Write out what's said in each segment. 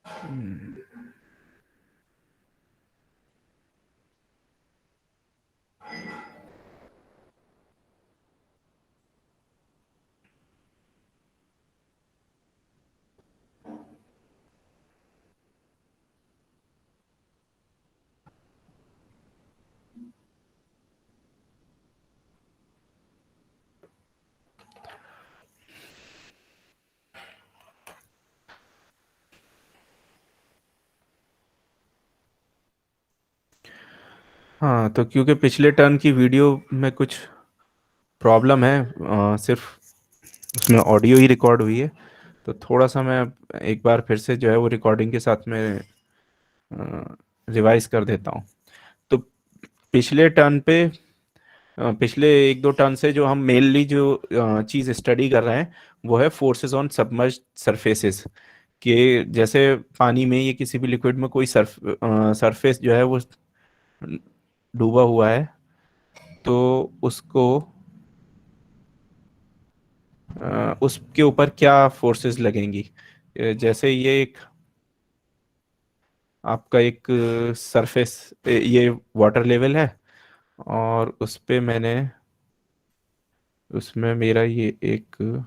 हम्म, हाँ, तो क्योंकि पिछले टर्न की वीडियो में कुछ प्रॉब्लम है, सिर्फ उसमें ऑडियो ही रिकॉर्ड हुई है। तो थोड़ा सा मैं एक बार फिर से जो है वो रिकॉर्डिंग के साथ में रिवाइज कर देता हूँ। तो पिछले टर्न पे, पिछले एक दो टर्न से जो हम मेनली जो चीज़ स्टडी कर रहे हैं वो है फोर्सेस ऑन सबमर्ज्ड सरफेसेस। कि जैसे पानी में, ये किसी भी लिक्विड में कोई सरफेस जो है वो डूबा हुआ है, तो उसको उसके ऊपर क्या फोर्सेस लगेंगी। जैसे ये एक आपका एक सरफेस, ये वाटर लेवल है, और उस पे मैंने, उसमें मेरा ये एक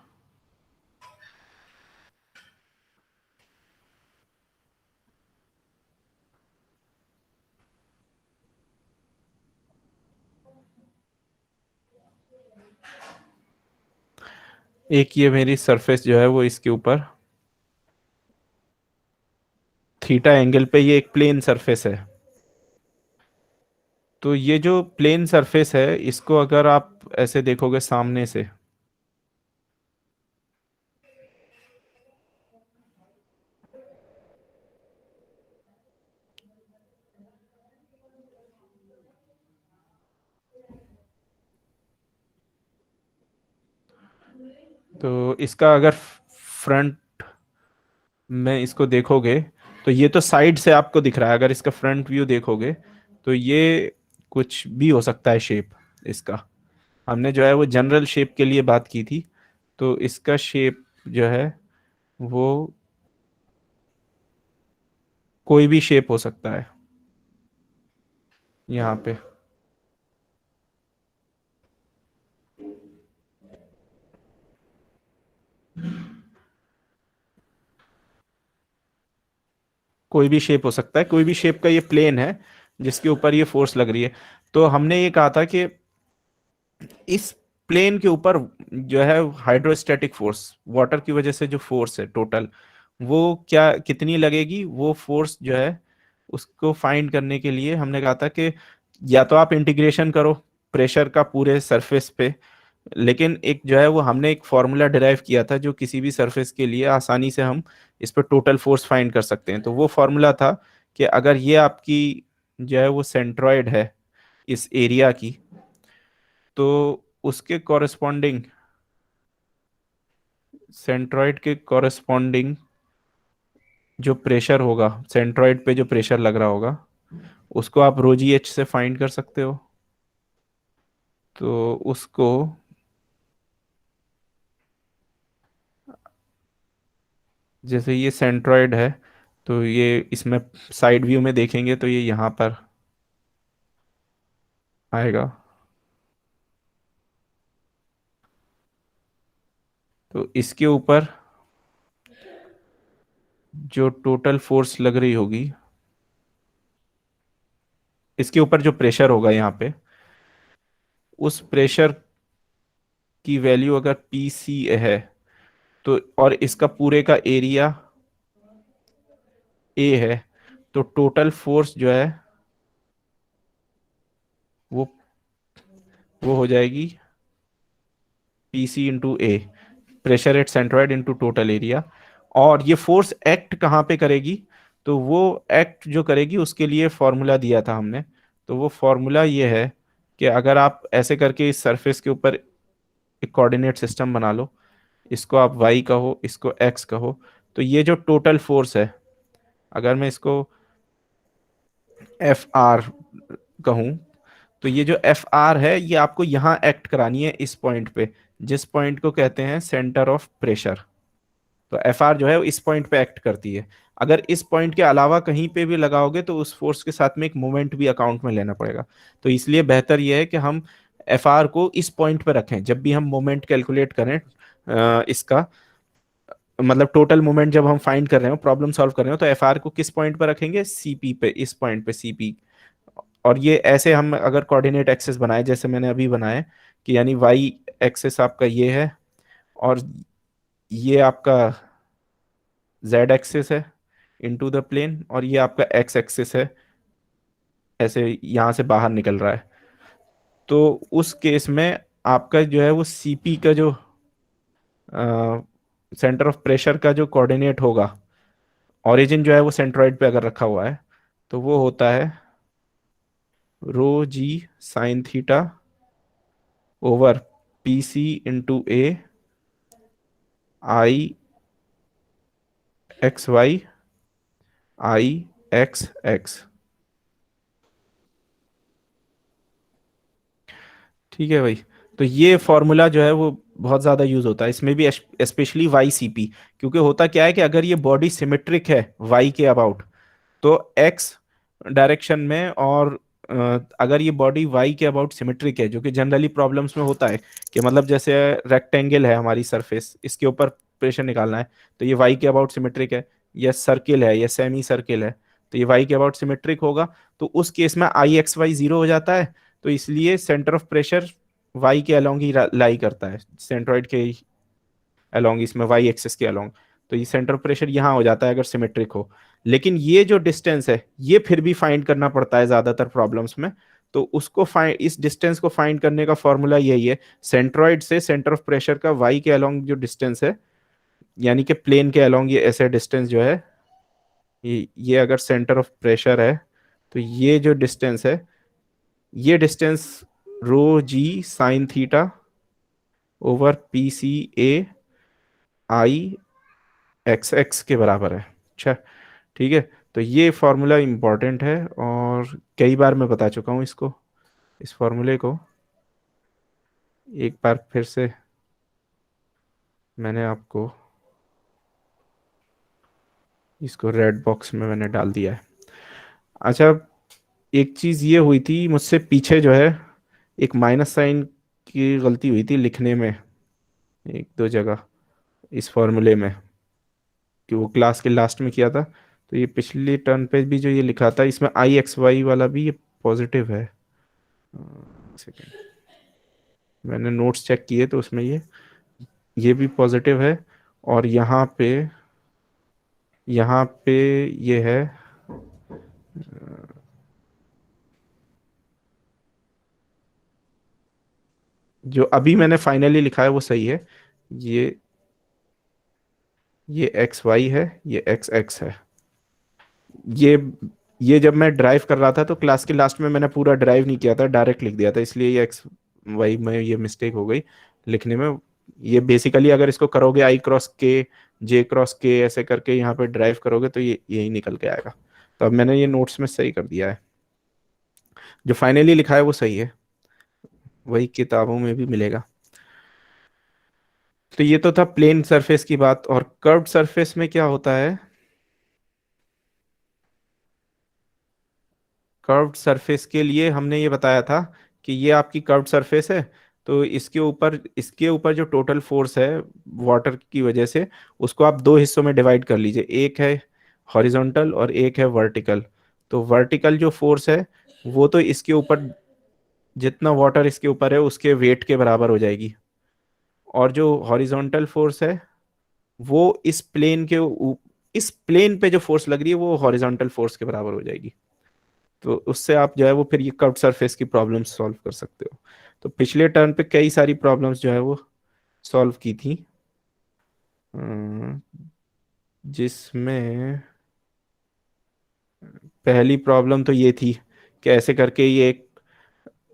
ये मेरी सरफेस जो है वो इसके ऊपर थीटा एंगल पे, ये एक प्लेन सरफेस है। तो ये जो प्लेन सरफेस है, इसको अगर आप ऐसे देखोगे सामने से, तो इसका अगर फ्रंट में इसको देखोगे, तो ये तो साइड से आपको दिख रहा है। अगर इसका फ्रंट व्यू देखोगे तो ये कुछ भी हो सकता है शेप इसका। हमने जो है वो जनरल शेप के लिए बात की थी, तो इसका शेप जो है वो कोई भी शेप हो सकता है यहाँ पे। कोई भी शेप हो सकता है, कोई भी शेप का ये प्लेन है जिसके ऊपर ये फोर्स लग रही है। तो हमने ये कहा था कि इस प्लेन के ऊपर जो है हाइड्रोस्टैटिक फोर्स, वाटर की वजह से जो फोर्स है टोटल, वो क्या कितनी लगेगी, वो फोर्स जो है उसको फाइंड करने के लिए हमने कहा था कि या तो आप इंटीग्रेशन करो प्रेशर का पूरे सरफेस पे, लेकिन एक जो है वो हमने एक फॉर्मूला डिराइव किया था जो किसी भी सरफेस के लिए आसानी से हम इस पर टोटल फोर्स फाइंड कर सकते हैं। तो वो फॉर्मूला था कि अगर ये आपकी जो है वो सेंट्रॉइड है इस एरिया की, तो उसके कॉरेस्पॉन्डिंग, सेंट्रॉइड के कॉरेस्पॉन्डिंग जो प्रेशर होगा, सेंट्रॉइड पे जो प्रेशर लग रहा होगा, उसको आप रो जी एच से फाइंड कर सकते हो। तो उसको, जैसे ये सेंट्रॉइड है, तो ये इसमें साइड व्यू में देखेंगे तो ये यहाँ पर आएगा। तो इसके ऊपर जो टोटल फोर्स लग रही होगी, इसके ऊपर जो प्रेशर होगा यहाँ पे, उस प्रेशर की वैल्यू अगर पी सी है, तो और इसका पूरे का एरिया ए है, तो टोटल फोर्स जो है वो वो हो जाएगी P C into A, pressure at centroid into total area. और ये फोर्स एक्ट कहाँ पे करेगी, तो वो एक्ट जो करेगी उसके लिए फॉर्मूला दिया था हमने। तो वो फॉर्मूला ये है कि अगर आप ऐसे करके इस सरफेस के ऊपर एक कोऑर्डिनेट सिस्टम बना लो, इसको आप वाई कहो, इसको एक्स कहो, तो ये जो टोटल फोर्स है, अगर मैं इसको एफ आर कहूँ, तो ये जो एफ आर है ये आपको यहाँ एक्ट करानी है इस पॉइंट पे, जिस पॉइंट को कहते हैं सेंटर ऑफ प्रेशर। तो एफ आर जो है वो इस पॉइंट पे एक्ट करती है। अगर इस पॉइंट के अलावा कहीं पे भी लगाओगे तो उस फोर्स के साथ में एक मोमेंट भी अकाउंट में लेना पड़ेगा। तो इसलिए बेहतर यह है कि हम एफ आर को इस पॉइंट पे रखें जब भी हम मोमेंट कैलकुलेट करें, इसका मतलब टोटल मोमेंट जब हम फाइंड कर रहे हो, प्रॉब्लम सॉल्व कर रहे हो, तो एफ आर को किस पॉइंट पर रखेंगे, सीपी पे, इस पॉइंट पे सीपी। और ये ऐसे हम अगर कोऑर्डिनेट एक्सेस बनाए जैसे मैंने अभी बनाए, कि यानी वाई एक्सेस आपका ये है और ये आपका जेड एक्सिस है इनटू द प्लेन, और ये आपका एक्स एक्सिस है, ऐसे यहां से बाहर निकल रहा है। तो उस केस में आपका जो है वो सीपी का जो सेंटर ऑफ प्रेशर का जो कोऑर्डिनेट होगा, ओरिजिन जो है वो सेंट्रॉइड पे अगर रखा हुआ है, तो वो होता है rho g sine theta over p C into A I x y I x x. ठीक है भाई। तो ये फॉर्मूला जो है वो बहुत ज़्यादा यूज होता है इसमें भी, स्पेशली वाई सी पी। क्योंकि होता क्या है कि अगर ये बॉडी सिमेट्रिक है वाई के अबाउट, तो एक्स डायरेक्शन में, और अगर ये बॉडी वाई के अबाउट सिमेट्रिक है, जो कि जनरली प्रॉब्लम्स में होता है, कि मतलब जैसे रेक्टेंगल है हमारी सरफेस, इसके ऊपर प्रेशर निकालना है, तो ये वाई के अबाउट सिमेट्रिक है, या सर्किल है या सेमी सर्किल है, तो ये वाई के अबाउट सिमेट्रिक होगा। तो उस केस में आई एक्स वाई जीरो हो जाता है। तो इसलिए सेंटर ऑफ प्रेशर वाई के अलोंग ही लाई करता है, सेंट्रॉइड के अलोंग, इसमें वाई एक्सिस के अलोंग। तो ये सेंटर ऑफ प्रेशर यहाँ हो जाता है अगर सिमेट्रिक हो। लेकिन ये जो डिस्टेंस है ये फिर भी फाइंड करना पड़ता है ज्यादातर प्रॉब्लम्स में। तो उसको फाइंड, इस डिस्टेंस को फाइंड करने का फॉर्मूला यही है, सेंट्रॉइड से सेंटर ऑफ प्रेशर का वाई के अलोंग जो डिस्टेंस है, यानी कि प्लेन के अलोंग ये ऐसे डिस्टेंस जो है, ये अगर सेंटर ऑफ प्रेशर है, तो ये जो डिस्टेंस है, ये distance rho g sine theta over p c A I x x के बराबर है। अच्छा, ठीक है। तो ये फॉर्मूला इंपॉर्टेंट है और कई बार मैं बता चुका हूँ इसको, इस फॉर्मूले को एक बार फिर से मैंने आपको इसको रेड बॉक्स में मैंने डाल दिया है। अच्छा, एक चीज़ ये हुई थी मुझसे पीछे जो है, एक माइनस साइन की गलती हुई थी लिखने में एक दो जगह इस फॉर्मूले में, कि वो क्लास के लास्ट में किया था। तो ये पिछले टर्न पे भी जो ये लिखा था, इसमें आई एक्स वाई वाला भी ये पॉजिटिव है। सेकेंड, मैंने नोट्स चेक किए तो उसमें ये भी पॉजिटिव है। और यहाँ पे ये है, जो अभी मैंने फाइनली लिखा है वो सही है। ये ये एक्स वाई है, ये एक्स एक्स है। ये ये जब मैं ड्राइव कर रहा था तो क्लास के लास्ट में मैंने पूरा ड्राइव नहीं किया था, डायरेक्ट लिख दिया था, इसलिए ये एक्स वाई में ये मिस्टेक हो गई लिखने में। ये बेसिकली अगर इसको करोगे आई क्रॉस के जे क्रॉस के ऐसे करके यहाँ पे ड्राइव करोगे तो ये यही निकल के आएगा। तो अब मैंने ये नोट्स में सही कर दिया है, जो फाइनली लिखा है वो सही है, वही किताबों में भी मिलेगा। तो ये तो था प्लेन सरफेस की बात। और कर्व्ड सरफेस में क्या होता है, कर्व्ड सरफेस के लिए हमने ये बताया था कि ये आपकी कर्व्ड सरफेस है, तो इसके ऊपर जो टोटल फोर्स है वाटर की वजह से, उसको आप दो हिस्सों में डिवाइड कर लीजिए, एक है हॉरिजॉन्टल और एक है वर्टिकल। तो वर्टिकल जो फोर्स है वो तो इसके ऊपर, जितना वाटर इसके ऊपर है उसके वेट के बराबर हो जाएगी। और जो हॉरिजॉन्टल फोर्स है वो इस प्लेन पे जो फोर्स लग रही है वो हॉरिजॉन्टल फोर्स के बराबर हो जाएगी। तो उससे आप जो है वो फिर ये कर्व्ड सरफेस की प्रॉब्लम सॉल्व कर सकते हो। तो पिछले टर्न पे कई सारी प्रॉब्लम्स जो है वो सॉल्व की थी, अम, जिसमें पहली प्रॉब्लम तो ये थी कि ऐसे करके ये एक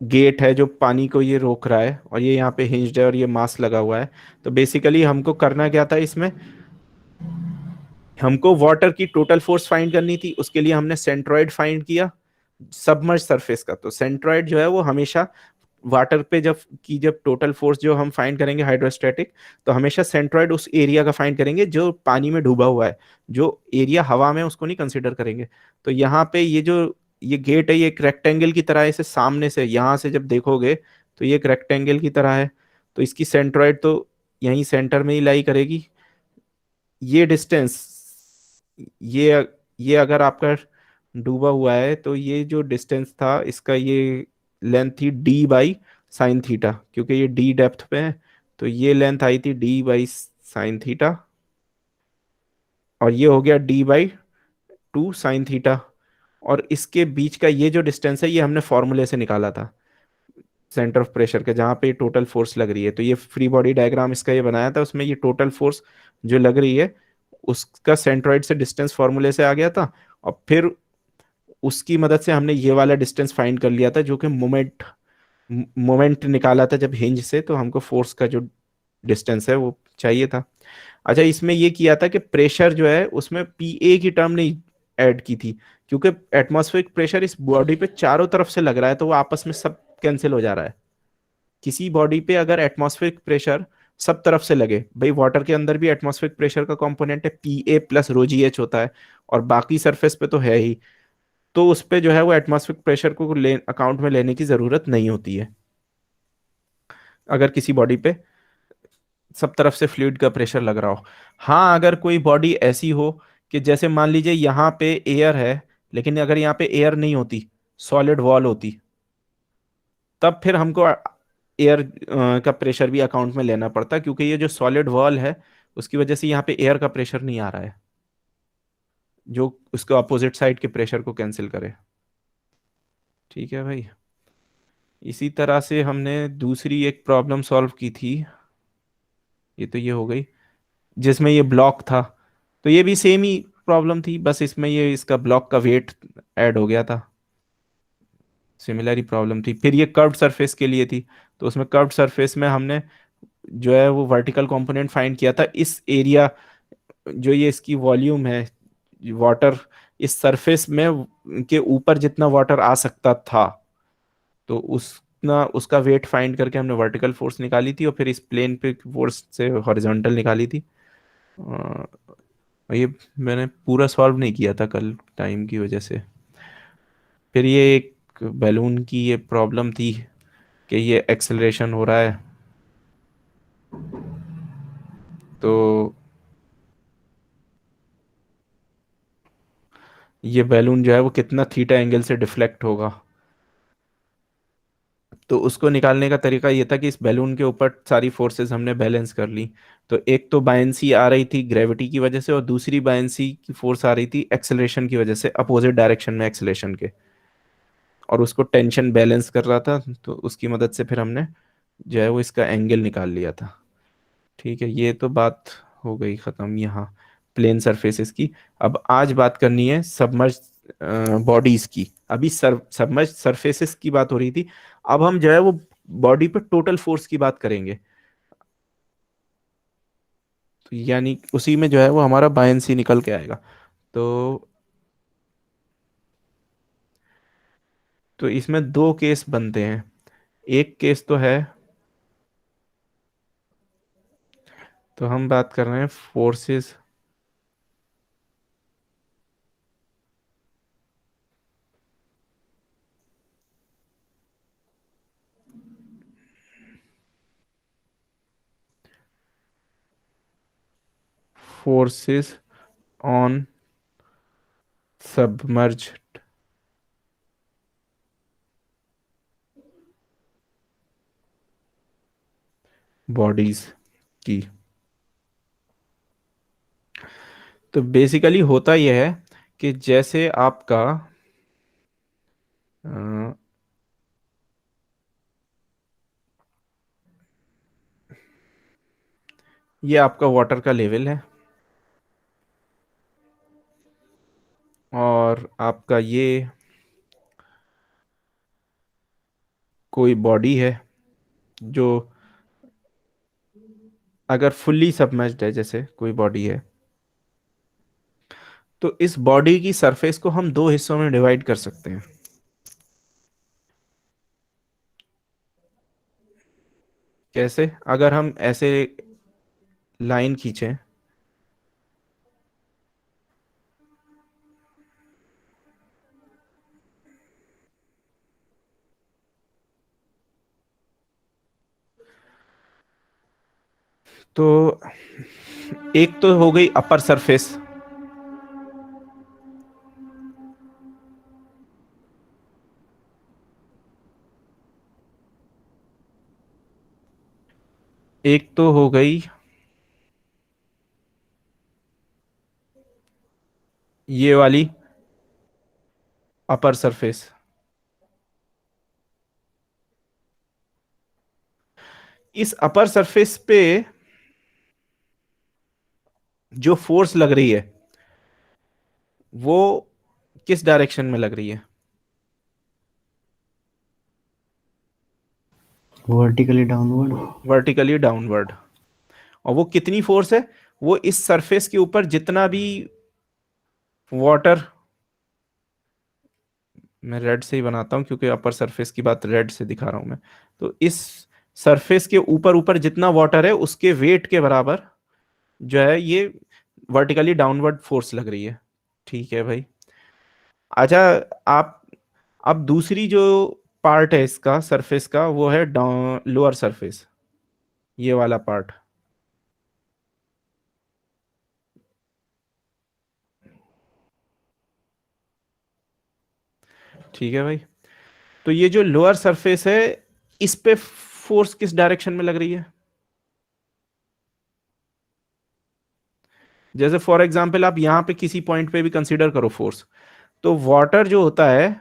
गेट है जो पानी को ये रोक रहा है, और ये यहाँ पे हिंज्ड है और ये मास लगा हुआ है। तो बेसिकली हमको करना क्या था इसमें, हमको वाटर की टोटल फोर्स फाइंड करनी थी। उसके लिए हमने सेंट्रॉइड फाइंड किया सबमर्ज सरफेस का। तो सेंट्रॉइड जो है वो हमेशा वाटर पे जब टोटल फोर्स जो हम फाइंड करेंगे हाइड्रोस्टैटिक, तो हमेशा सेंट्रॉइड उस एरिया का फाइंड करेंगे जो पानी में डूबा हुआ है। जो एरिया हवा में, उसको नहीं कंसिडर करेंगे। तो यहाँ पे ये गेट है, ये एक रेक्टेंगल की तरह है। इसे सामने से यहाँ से जब देखोगे तो ये एक रेक्टेंगल की तरह है। तो इसकी सेंट्रॉइड तो यहीं सेंटर में ही लाई करेगी। ये डिस्टेंस, ये ये अगर आपका डूबा हुआ है तो ये जो डिस्टेंस था इसका, ये लेंथ थी डी बाई साइन थीटा, क्योंकि ये डी डेप्थ पे है। तो ये लेंथ आई थी डी बाई साइन थीटा, और ये हो गया D by two sine theta. और इसके बीच का ये जो डिस्टेंस है, ये हमने फॉर्मूले से निकाला था सेंटर ऑफ प्रेशर के, जहाँ पे टोटल फोर्स लग रही है। तो ये फ्री बॉडी डायग्राम इसका ये बनाया था, उसमें ये टोटल फोर्स जो लग रही है उसका सेंट्रोइड से डिस्टेंस फॉर्मूले से आ गया था। और फिर उसकी मदद से हमने ये वाला डिस्टेंस फाइंड कर लिया था, जो कि मोमेंट मोमेंट निकाला था जब हिंज से, तो हमको फोर्स का जो डिस्टेंस है वो चाहिए था। अच्छा, इसमें ये किया था कि प्रेशर जो है उसमें पी ए की टर्म नहीं ऐड की थी, क्योंकि एटमॉस्फेरिक प्रेशर इस बॉडी पे चारों तरफ से लग रहा है, तो वो आपस में सब कैंसिल हो जा रहा है। किसी बॉडी पे अगर एटमॉस्फेरिक प्रेशर सब तरफ से लगे, भाई वाटर के अंदर भी एटमॉस्फेरिक प्रेशर का कंपोनेंट है, P A plus rho g H होता है, और बाकी सरफेस पे तो है ही। तो उस पे जो है वो एटमॉस्फेरिक प्रेशर को ले अकाउंट में लेने की जरूरत नहीं होती है, अगर किसी बॉडी पे सब तरफ से फ्लूइड का प्रेशर लग रहा हो। हाँ, अगर कोई बॉडी ऐसी हो कि जैसे मान लीजिए यहाँ पे एयर है, लेकिन अगर यहाँ पे एयर नहीं होती, सॉलिड वॉल होती, तब फिर हमको एयर का प्रेशर भी अकाउंट में लेना पड़ता, क्योंकि ये जो सॉलिड वॉल है उसकी वजह से यहाँ पे एयर का प्रेशर नहीं आ रहा है, जो उसके अपोजिट साइड के प्रेशर को कैंसिल करे। ठीक है भाई। इसी तरह से हमने दूसरी एक प्रॉब्लम सॉल्व की थी, ये तो ये हो गई, जिसमें ये ब्लॉक था। तो ये भी सेम ही प्रॉब्लम थी, बस इसमें ये इसका ब्लॉक का वेट ऐड हो गया था। सिमिलर ही प्रॉब्लम थी। फिर ये कर्व्ड सरफेस के लिए थी। तो उसमें कर्व्ड सरफेस में हमने जो है वो वर्टिकल कंपोनेंट फाइंड किया था। इस एरिया, जो ये इसकी वॉल्यूम है वाटर, इस सरफेस में के ऊपर जितना वाटर आ सकता था, तो उसना उसका वेट फाइंड करके हमने वर्टिकल फोर्स निकाली थी, और फिर इस प्लेन पे फोर्स से हॉरिजॉन्टल निकाली थी। अ, ये मैंने पूरा सॉल्व नहीं किया था कल टाइम की वजह से। फिर ये एक बैलून की ये प्रॉब्लम थी कि ये एक्सेलरेशन हो रहा है, तो ये बैलून जो है वो कितना थीटा एंगल से डिफ्लेक्ट होगा। तो उसको निकालने का तरीका ये था कि इस बैलून के ऊपर सारी फोर्सेस हमने बैलेंस कर ली। तो एक तो बायंसी आ रही थी ग्रेविटी की वजह से, और दूसरी बायंसी की फोर्स आ रही थी एक्सेलरेशन की वजह से, अपोजिट डायरेक्शन में एक्सेलरेशन के, और उसको टेंशन बैलेंस कर रहा था। तो उसकी मदद से फिर हमने जो है वो इसका एंगल निकाल लिया था। ठीक है, ये तो बात हो गई खत्म यहाँ प्लेन सरफेसेस की। अब आज बात करनी है सबमर्ज बॉडीज की। अभी सबमर्ज सरफेसेस की बात हो रही थी, अब हम जो है वो बॉडी पे टोटल फोर्स की बात करेंगे। तो यानी उसी में जो है वो हमारा बायंसी निकल के आएगा। तो तो इसमें दो केस बनते हैं। एक केस तो है, तो हम बात कर रहे हैं forces forces on submerge bodies की। तो बेसिकली होता यह है कि जैसे आपका अ, ये आपका वाटर का लेवल है, और आपका ये कोई बॉडी है जो अगर फुल्ली सबमर्ज्ड है, जैसे कोई बॉडी है, तो इस बॉडी की सरफेस को हम दो हिस्सों में डिवाइड कर सकते हैं। कैसे? अगर हम ऐसे लाइन खींचे, तो एक तो हो गई अपर सरफेस, एक तो हो गई ये वाली अपर सरफेस। इस अपर सरफेस पे जो फोर्स लग रही है वो किस डायरेक्शन में लग रही है? Vertically downward. Vertically downward. और वो कितनी फोर्स है? वो इस सरफेस के ऊपर जितना भी वाटर, मैं रेड से ही बनाता हूं क्योंकि अपर सरफेस की बात रेड से दिखा रहा हूं मैं। तो इस सरफेस के ऊपर ऊपर जितना वाटर है उसके वेट के बराबर जो है ये वर्टिकली डाउनवर्ड फोर्स लग रही है। ठीक है भाई। अच्छा, आप अब दूसरी जो पार्ट है इसका सरफेस का वो है लोअर सरफेस, ये वाला पार्ट। ठीक है भाई। तो ये जो लोअर सरफेस है इस पे फोर्स किस डायरेक्शन में लग रही है? जैसे फॉर एग्जांपल आप यहां पे किसी पॉइंट पे भी कंसीडर करो फोर्स, तो वाटर जो होता है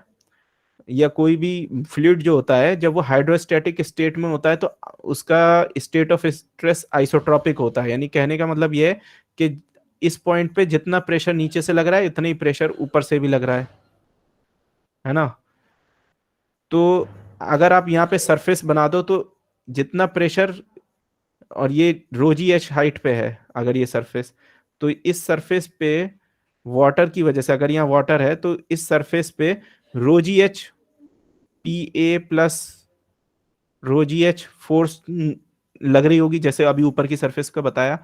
या कोई भी फ्लूइड जो होता है जब वो हाइड्रोस्टैटिक स्टेट में होता है तो उसका स्टेट ऑफ स्ट्रेस आइसोट्रॉपिक होता है। यानी कहने का मतलब ये है कि इस पॉइंट पे जितना प्रेशर नीचे से लग रहा है इतना ही प्रेशर ऊपर से भी लग रहा है ना? तो अगर आप यहाँ पे सरफेस बना दो तो जितना प्रेशर, और ये रोजी एच हाइट पे है अगर ये सरफेस, तो इस सरफेस पे वाटर की वजह से, अगर यहाँ वाटर है तो इस सरफेस पे रोजी एच पी ए प्लस रोजी एच फोर्स लग रही होगी, जैसे अभी ऊपर की सरफेस का बताया।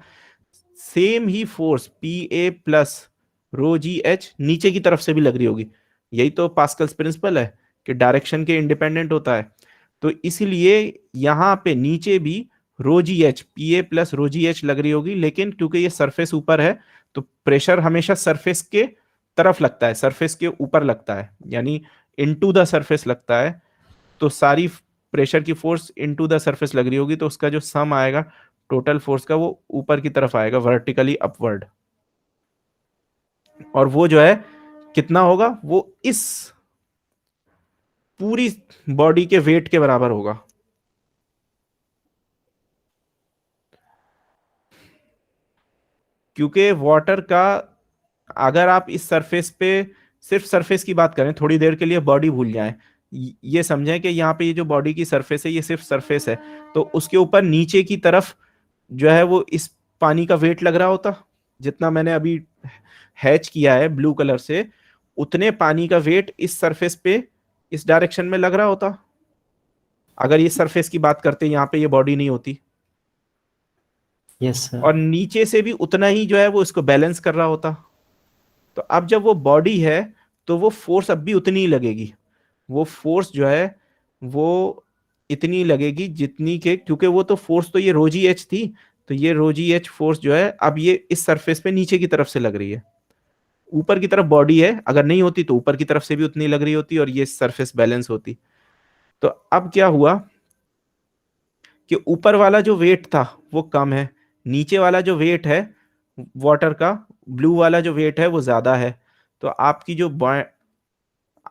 Same he force P A plus rho g H नीचे की तरफ से भी लग रही होगी। यही तो पास्कल्स प्रिंसिपल है कि डायरेक्शन के इंडिपेंडेंट होता है। तो इसीलिए यहां पे नीचे भी rho g h p A plus rho g h लग रही होगी, लेकिन क्योंकि ये सरफेस ऊपर है तो प्रेशर हमेशा सरफेस के तरफ लगता है, सरफेस के ऊपर लगता है, यानी इनटू द सरफेस लगता है। तो सारी प्रेशर की फोर्स इनटू द सरफेस लग रही होगी, तो उसका जो सम आएगा टोटल फोर्स का वो ऊपर की तरफ आएगा, वर्टिकली अपवर्ड। और वो जो है कितना होगा, वो इस पूरी बॉडी के वेट के बराबर होगा। क्योंकि वाटर का, अगर आप इस सरफेस पे सिर्फ सरफेस की बात करें, थोड़ी देर के लिए बॉडी भूल जाएं, ये समझें कि यहाँ पे ये जो बॉडी की सरफेस है ये सिर्फ सरफेस है, तो उसके ऊपर नीचे की तरफ जो है वो इस पानी का वेट लग रहा होता, जितना मैंने अभी हैच किया है ब्लू कलर से, उतने पानी का वेट इस सरफेस पे इस डायरेक्शन में लग रहा होता। अगर ये सरफेस की बात करते यहाँ पे ये बॉडी नहीं होती, यस सर। और नीचे से भी उतना ही जो है वो इसको बैलेंस कर रहा होता। तो अब जब वो बॉडी है तो वो फोर्स अब भी उतनी ही लगेगी। वो फोर्स जो है वो इतनी लगेगी जितनी के, क्योंकि वो तो फोर्स तो ये रोजी एच थी, तो ये रोजी एच फोर्स जो है अब ये इस सरफेस पे नीचे की तरफ से लग रही है। ऊपर की तरफ बॉडी है, अगर नहीं होती तो ऊपर की तरफ से भी उतनी लग रही होती और ये सरफेस बैलेंस होती। तो अब क्या हुआ कि ऊपर वाला जो वेट था वो कम है, नीचे वाला जो वेट है वाटर का, ब्लू वाला जो वेट है वो ज्यादा है। तो आपकी जो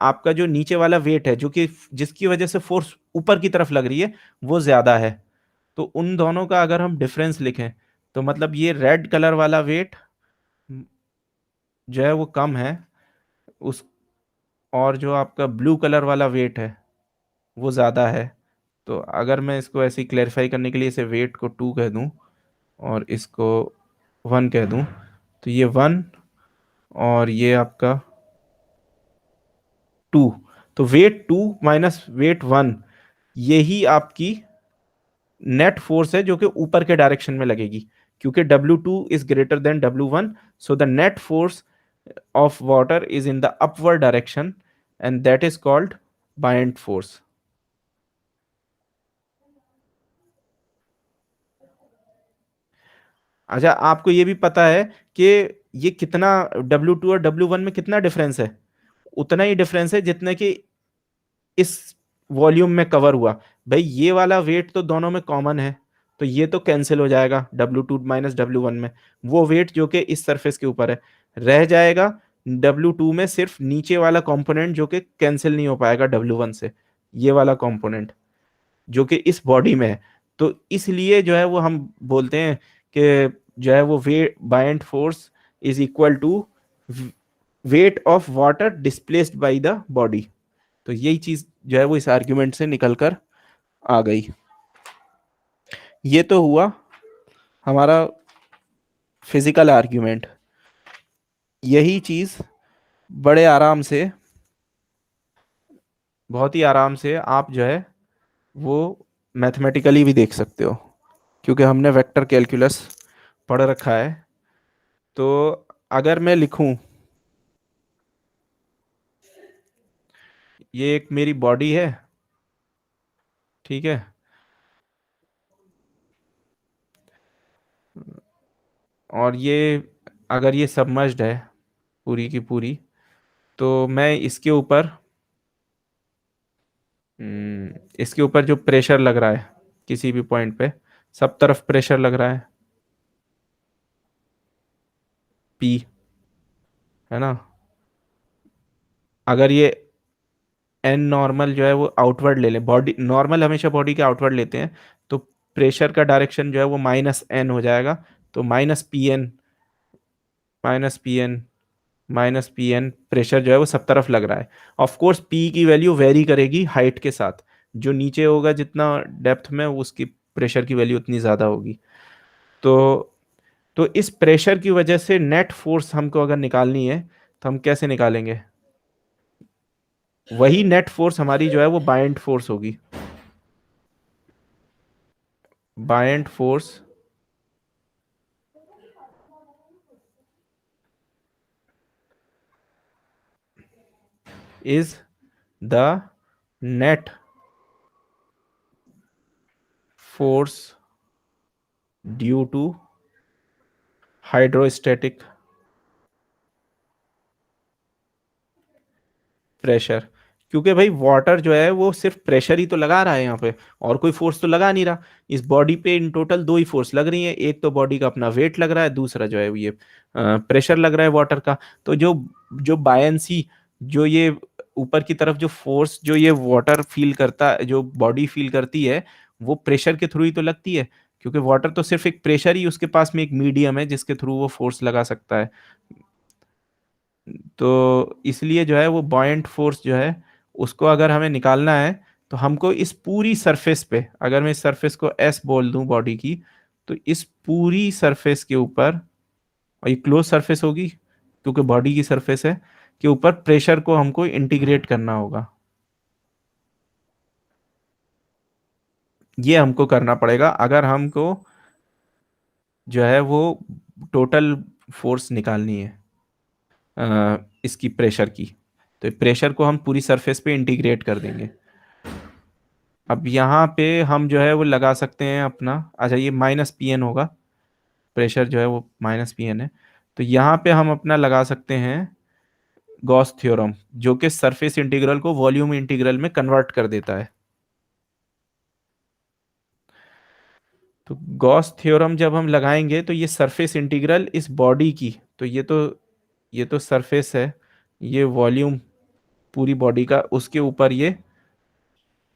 आपका जो नीचे वाला वेट है जो कि जिसकी वजह से फोर्स ऊपर की तरफ लग रही है वो ज्यादा है। तो उन दोनों का अगर हम डिफरेंस लिखें तो मतलब ये रेड कलर वाला वेट जो है वो कम है उस, और जो आपका ब्लू कलर वाला वेट है वो ज्यादा है। तो अगर मैं इसको ऐसे ही क्लैरिफाई करने के लिए इसे वेट को 2 कह दूं और इसको 1 कह दूं, तो ये 1 और ये आपका 2, तो वेट 2 माइनस वेट 1, यही आपकी नेट फोर्स है जो कि ऊपर के डायरेक्शन में लगेगी, क्योंकि W2 is greater than W1, so the net force of water is in the upward direction and that is called buoyant force. अच्छा, आपको ये भी पता है कि ये कितना, W2 और W1 में कितना डिफरेंस है? उतना ही डिफरेंस है जितने कि इस वॉल्यूम में कवर हुआ। भाई ये वाला वेट तो दोनों में कॉमन है, तो ये तो कैंसिल हो जाएगा W2 माइनस W1 में। वो वेट जो कि इस सरफेस के ऊपर है, रह जाएगा W2 में सिर्फ नीचे वाला कंपोनेंट जो कि कैंसिल नहीं हो पाएगा W1 से, ये वाला कंपोनेंट जो कि इस बॉडी में है। तो इसलिए जो है वो हम बोलते हैं कि जो है वो वे buoyant force is equal to weight of water displaced by the body. तो यही चीज जो है वो इस आर्ग्यूमेंट से निकल कर आ गई। ये तो हुआ हमारा फिजिकल आर्ग्यूमेंट। यही चीज बड़े आराम से, बहुत ही आराम से आप जो है वो मैथमेटिकली भी देख सकते हो, क्योंकि हमने वेक्टर कैलकुलस पढ़ रखा है। तो अगर मैं लिखूं, ये एक मेरी बॉडी है, ठीक है, और ये अगर ये सबमर्ज्ड है पूरी की पूरी, तो मैं इसके ऊपर इसके ऊपर जो प्रेशर लग रहा है किसी भी पॉइंट पे, सब तरफ प्रेशर लग रहा है P, है ना। अगर ये एन नॉर्मल जो है वो आउटवर्ड ले लें, बॉडी नॉर्मल हमेशा बॉडी के आउटवर्ड लेते हैं, तो प्रेशर का डायरेक्शन जो है वो माइनस एन हो जाएगा। तो minus P N minus P N pressure जो है वो सब तरफ लग रहा है। ऑफ कोर्स पी की वैल्यू वेरी करेगी हाइट के साथ, जो नीचे होगा जितना डेप्थ में, उसकी प्रेशर की वैल्यू उतनी ज़्यादा होगी। तो इस प्रेशर की वजह से नेट फोर्स हमको अगर निकालनी है, तो हम कैसे निकालेंगे? वही नेट फोर्स हमारी जो है वो बायंट फोर्स होगी। Buoyant force is the net force due to hydrostatic pressure. क्योंकि भाई वाटर जो है वो सिर्फ प्रेशर ही तो लगा रहा है यहाँ पे, और कोई फोर्स तो लगा नहीं रहा। इस बॉडी पे इन टोटल दो ही फोर्स लग रही है, एक तो बॉडी का अपना वेट लग रहा है, दूसरा जो है ये प्रेशर लग रहा है वाटर का। तो जो जो बायंसी, जो ये ऊपर की तरफ जो फोर्स जो ये वाटर फील करता है, जो बॉडी फील करती है, वो प्रेशर के थ्रू ही तो लगती है, क्योंकि वाटर तो सिर्फ एक प्रेशर ही उसके पास में एक मीडियम है जिसके थ्रू वो फोर्स लगा सकता है। तो इसलिए जो है वो बॉयंट फोर्स जो है उसको अगर हमें निकालना है, तो हमको इस पूरी सरफेस पे, अगर मैं इस सरफेस को एस बोल दूं बॉडी की, तो इस पूरी सरफेस के ऊपर, और ये क्लोज सरफेस होगी क्योंकि बॉडी की सरफेस है, के ऊपर प्रेशर को हमको इंटीग्रेट करना होगा। ये हमको करना पड़ेगा अगर हमको जो है वो टोटल फोर्स निकालनी है इसकी प्रेशर की। तो प्रेशर को हम पूरी सरफेस पे इंटीग्रेट कर देंगे। अब यहाँ पे हम जो है वो लगा सकते हैं अपना, अच्छा ये माइनस पी एन होगा, प्रेशर जो है वो माइनस पी एन है। तो यहाँ पे हम अपना लगा सकते हैं गॉस थ्योरम, जो कि सरफेस इंटीग्रल को वॉल्यूम इंटीग्रल में कन्वर्ट कर देता है। तो गॉस थ्योरम जब हम लगाएंगे, तो ये सरफेस इंटीग्रल इस बॉडी की, तो ये तो सरफेस है, ये वॉल्यूम पूरी बॉडी का, उसके ऊपर ये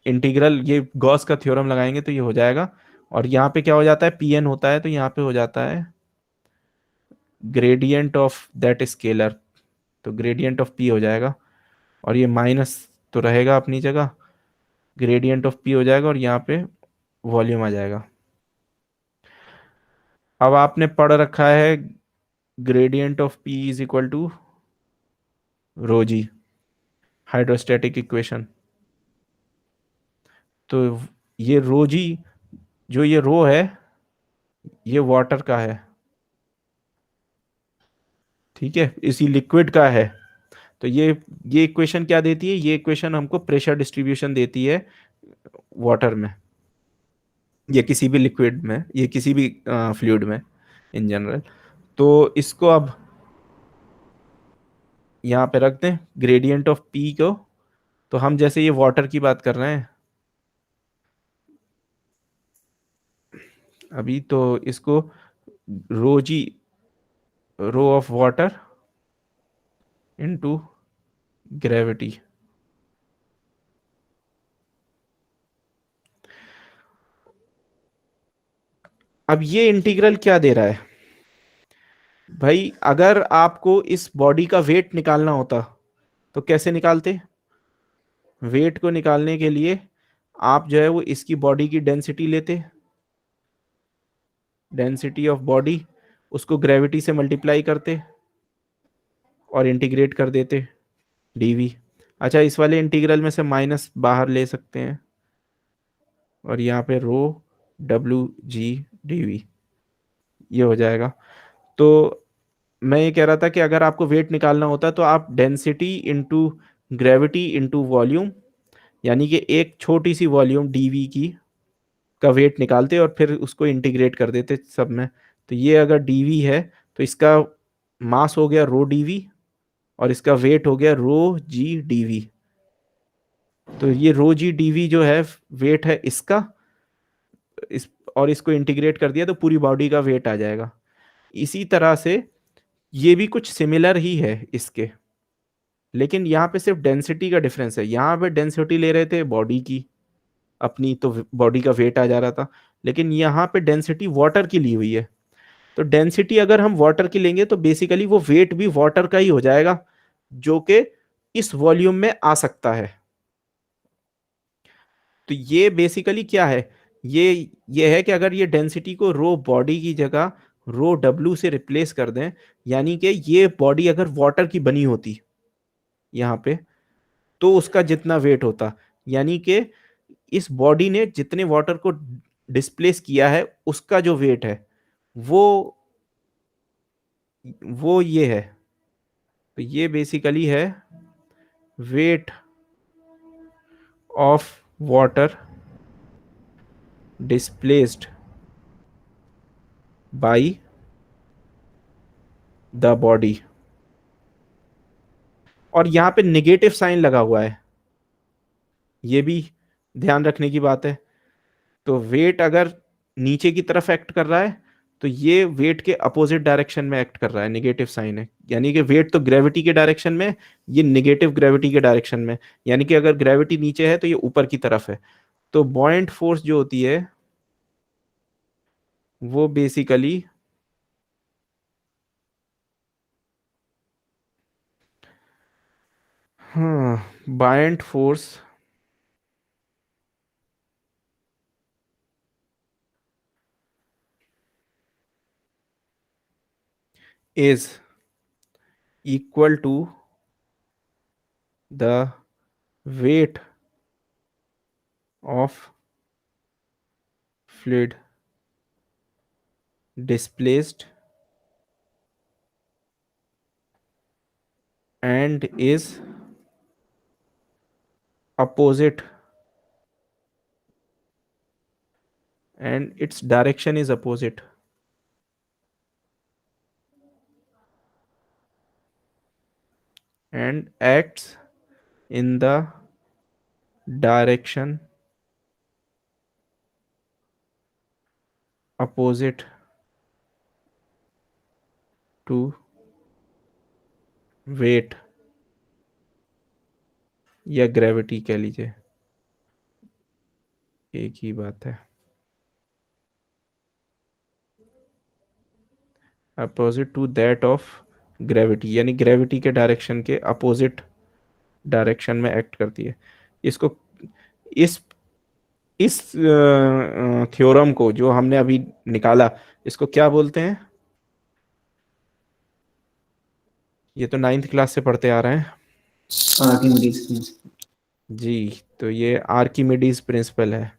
इंटीग्रल, ये गॉस का थ्योरम लगाएंगे तो ये हो जाएगा। और यहाँ पे क्या हो जाता है, पी एन होता है, तो यहाँ पे हो जाता है ग्रेडियंट ऑफ दैट स्केलर, तो ग्रेडियंट ऑफ पी हो जाएगा, और ये माइनस तो रहेगा अपनी जगह, ग्रेडियंट ऑफ पी हो जाएगा, और यहाँ पे वॉल्यूम आ जाएगा। अब आपने पढ़ रखा है gradient of P is equal to rho g, hydrostatic equation. तो ये रोजी जो ये रो है ये वाटर का है, ठीक है, इसी लिक्विड का है। तो ये इक्वेशन क्या देती है, ये इक्वेशन हमको प्रेशर डिस्ट्रीब्यूशन देती है वाटर में, या किसी भी लिक्विड में, ये किसी भी फ्लूइड में इन जनरल। तो इसको अब यहाँ पे रख दें ग्रेडियंट ऑफ पी को। तो हम जैसे ये वाटर की बात कर रहे हैं अभी, तो इसको rho g, rho of water into gravity. अब ये इंटीग्रल क्या दे रहा है भाई, अगर आपको इस बॉडी का वेट निकालना होता तो कैसे निकालते? वेट को निकालने के लिए आप जो है वो इसकी बॉडी की डेंसिटी लेते, डेंसिटी ऑफ बॉडी, उसको ग्रेविटी से मल्टीप्लाई करते और इंटीग्रेट कर देते डीवी। अच्छा, इस वाले इंटीग्रल में से माइनस बाहर ले सकते हैं और यहाँ पे रो डब्ल्यू जी डीवी ये हो जाएगा। तो मैं ये कह रहा था कि अगर आपको वेट निकालना होता तो आप density into gravity into volume, यानी कि एक छोटी सी वॉल्यूम डीवी की का वेट निकालते और फिर उसको इंटीग्रेट कर देते सब में। तो ये अगर डीवी है तो इसका मास हो गया रो डीवी और इसका वेट हो गया रो जी डीवी। तो ये रो जी डीवी जो है वेट है इसका, इस और इसको इंटीग्रेट कर दिया तो पूरी बॉडी का वेट आ जाएगा। इसी तरह से ये भी कुछ सिमिलर ही है इसके, लेकिन यहाँ पे सिर्फ डेंसिटी का डिफरेंस है। यहाँ पे डेंसिटी ले रहे थे बॉडी की अपनी, तो बॉडी का वेट आ जा रहा था, लेकिन यहाँ पे डेंसिटी वाटर की ली हुई है। तो डेंसिटी अगर हम वाटर की लेंगे तो बेसिकली वो वेट भी वाटर का ही हो जाएगा, जो कि इस वॉल्यूम में आ सकता है। तो ये बेसिकली क्या है, ये है कि अगर ये डेंसिटी को रो बॉडी की जगह रो डब्ल्यू से रिप्लेस कर दें, यानी कि ये बॉडी अगर वाटर की बनी होती यहाँ पे, तो उसका जितना वेट होता, यानी कि इस बॉडी ने जितने वाटर को डिस्प्लेस किया है उसका जो वेट है वो ये है। तो ये बेसिकली है wait of water displaced by the body. और यहां पे निगेटिव साइन लगा हुआ है, ये भी ध्यान रखने की बात है। तो वेट अगर नीचे की तरफ एक्ट कर रहा है तो ये वेट के अपोजिट डायरेक्शन में एक्ट कर रहा है, नेगेटिव साइन है, यानी कि वेट तो ग्रेविटी के डायरेक्शन में, ये नेगेटिव ग्रेविटी के डायरेक्शन में, यानी कि अगर ग्रेविटी नीचे है तो ये ऊपर की तरफ है। तो बॉयंट फोर्स जो होती है वो बेसिकली हाँ, buoyant force is equal to the weight of fluid displaced and is opposite, and its direction is opposite, and acts in the direction opposite to weight या ग्रेविटी कह लीजिए, एक ही बात है। Opposite to that of gravity, यानी gravity के direction के अपोजिट डायरेक्शन में एक्ट करती है। इसको इस इस थ्योरम को जो हमने अभी निकाला, इसको क्या बोलते हैं? ये तो 9th क्लास से पढ़ते आ रहे हैं आर्किमिडीज प्रिंसिपल। जी। तो ये आर्किमिडीज प्रिंसिपल है।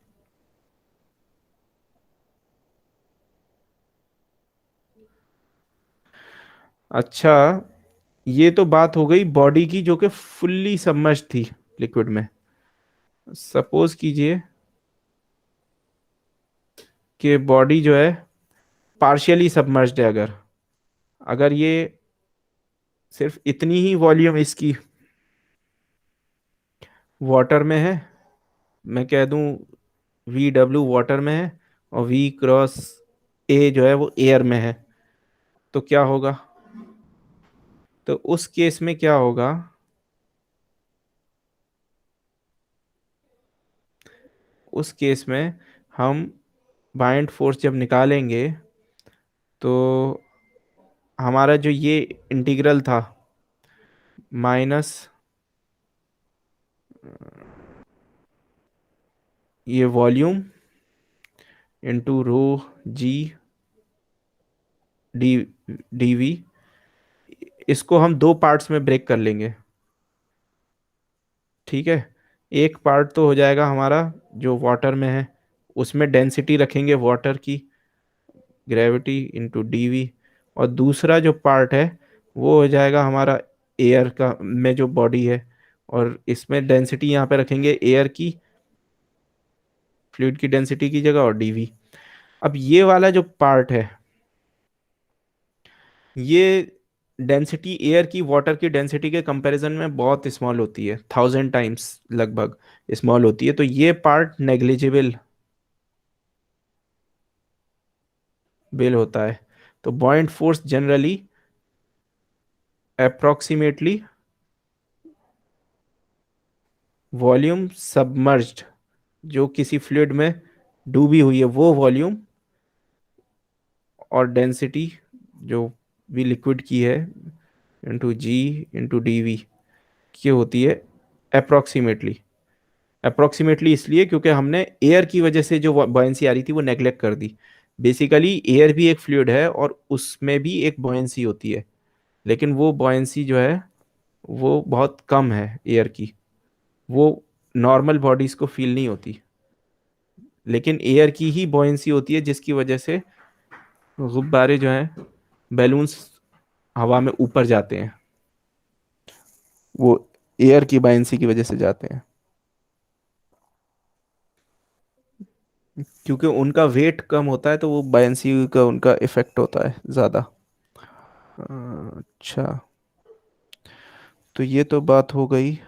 अच्छा, ये तो बात हो गई बॉडी की जो कि फुल्ली सबमर्ज थी लिक्विड में। सपोज कीजिए कि बॉडी जो है पार्शियली सबमर्ज्ड है, अगर अगर ये सिर्फ इतनी ही वॉल्यूम इसकी वाटर में है, मैं कह दूं VW वाटर में है और V क्रॉस A जो है वो एयर में है, तो क्या होगा? तो उस केस में क्या होगा? उस केस में हम बाइंड फोर्स जब निकालेंगे तो हमारा जो ये इंटीग्रल था माइनस ये volume into rho g D DV, इसको हम दो पार्ट्स में ब्रेक कर लेंगे। ठीक है, एक पार्ट तो हो जाएगा हमारा जो वाटर में है, उसमें डेंसिटी रखेंगे वाटर की, ग्रेविटी इंटू डीवी। और दूसरा जो पार्ट है वो हो जाएगा हमारा एयर का में जो बॉडी है, और इसमें डेंसिटी यहाँ पे रखेंगे एयर की, फ्लूइड की डेंसिटी की जगह, और डीवी। अब ये वाला जो पार्ट है, ये डेंसिटी एयर की वाटर की डेंसिटी के कंपैरिजन में बहुत स्मॉल होती है, 1000 टाइम्स लगभग स्मॉल होती है, तो ये पार्ट नेग्लिजिबल बिल होता है। तो बॉइंट force generally approximately volume submerged, जो किसी फ्लूइड में डूबी हुई है वो वॉल्यूम, और डेंसिटी जो भी लिक्विड की है into g into D V की होती है अप्रोक्सीमेटली। अप्रोक्सीमेटली इसलिए क्योंकि हमने एयर की वजह से जो बॉयंसी आ रही थी वो नेग्लेक्ट कर दी। बेसिकली एयर भी एक फ्लूइड है और उसमें भी एक बॉयंसी होती है, लेकिन वो बॉयंसी जो है वो बहुत कम है एयर की, वो नॉर्मल बॉडीज को फील नहीं होती, लेकिन एयर की ही बॉयंसी होती है जिसकी वजह से गुब्बारे जो हैं, बैलून्स हवा में ऊपर जाते हैं, वो एयर की बॉयंसी की वजह से जाते हैं, क्योंकि उनका वेट कम होता है तो वो बॉयंसी का उनका इफेक्ट होता है ज़्यादा। अच्छा, तो ये तो बात हो गई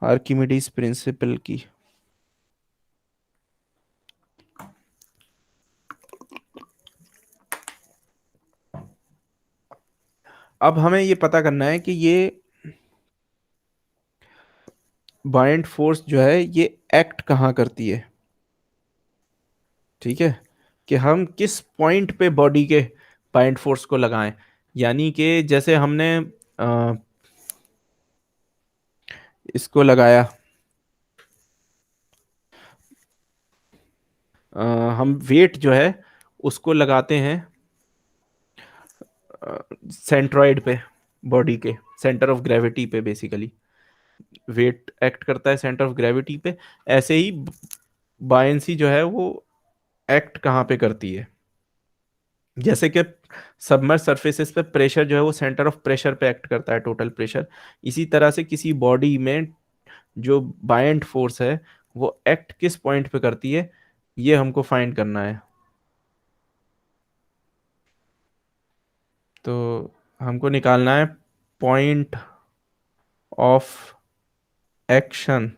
आर्किमिडीज प्रिंसिपल की। अब हमें ये पता करना है कि ये बाइंड फोर्स जो है ये एक्ट कहाँ करती है। ठीक है, कि हम किस पॉइंट पे बॉडी के बाइंड फोर्स को लगाएं। यानी कि जैसे हमने इसको लगाया, अ, हम वेट जो है उसको लगाते हैं सेंट्रॉइड पे, बॉडी के सेंटर ऑफ ग्रेविटी पे। बेसिकली वेट एक्ट करता है सेंटर ऑफ ग्रेविटी पे, ऐसे ही बायंसी जो है वो एक्ट कहाँ पे करती है। जैसे कि सबमर्ज सरफेसेस पे प्रेशर जो है वो सेंटर ऑफ प्रेशर पे एक्ट करता है, टोटल प्रेशर। इसी तरह से किसी बॉडी में जो बायंट फोर्स है वो एक्ट किस पॉइंट पे करती है, ये हमको फाइंड करना है। तो हमको निकालना है point of action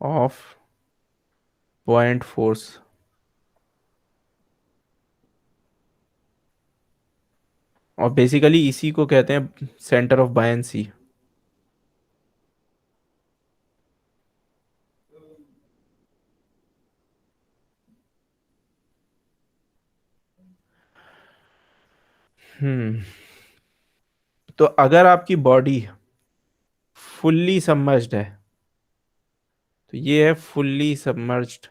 of point force, और बेसिकली इसी को कहते हैं सेंटर ऑफ बायंसी। हम्म, तो अगर आपकी बॉडी फुल्ली सबमर्ज्ड है, तो ये है फुल्ली सबमर्ज्ड,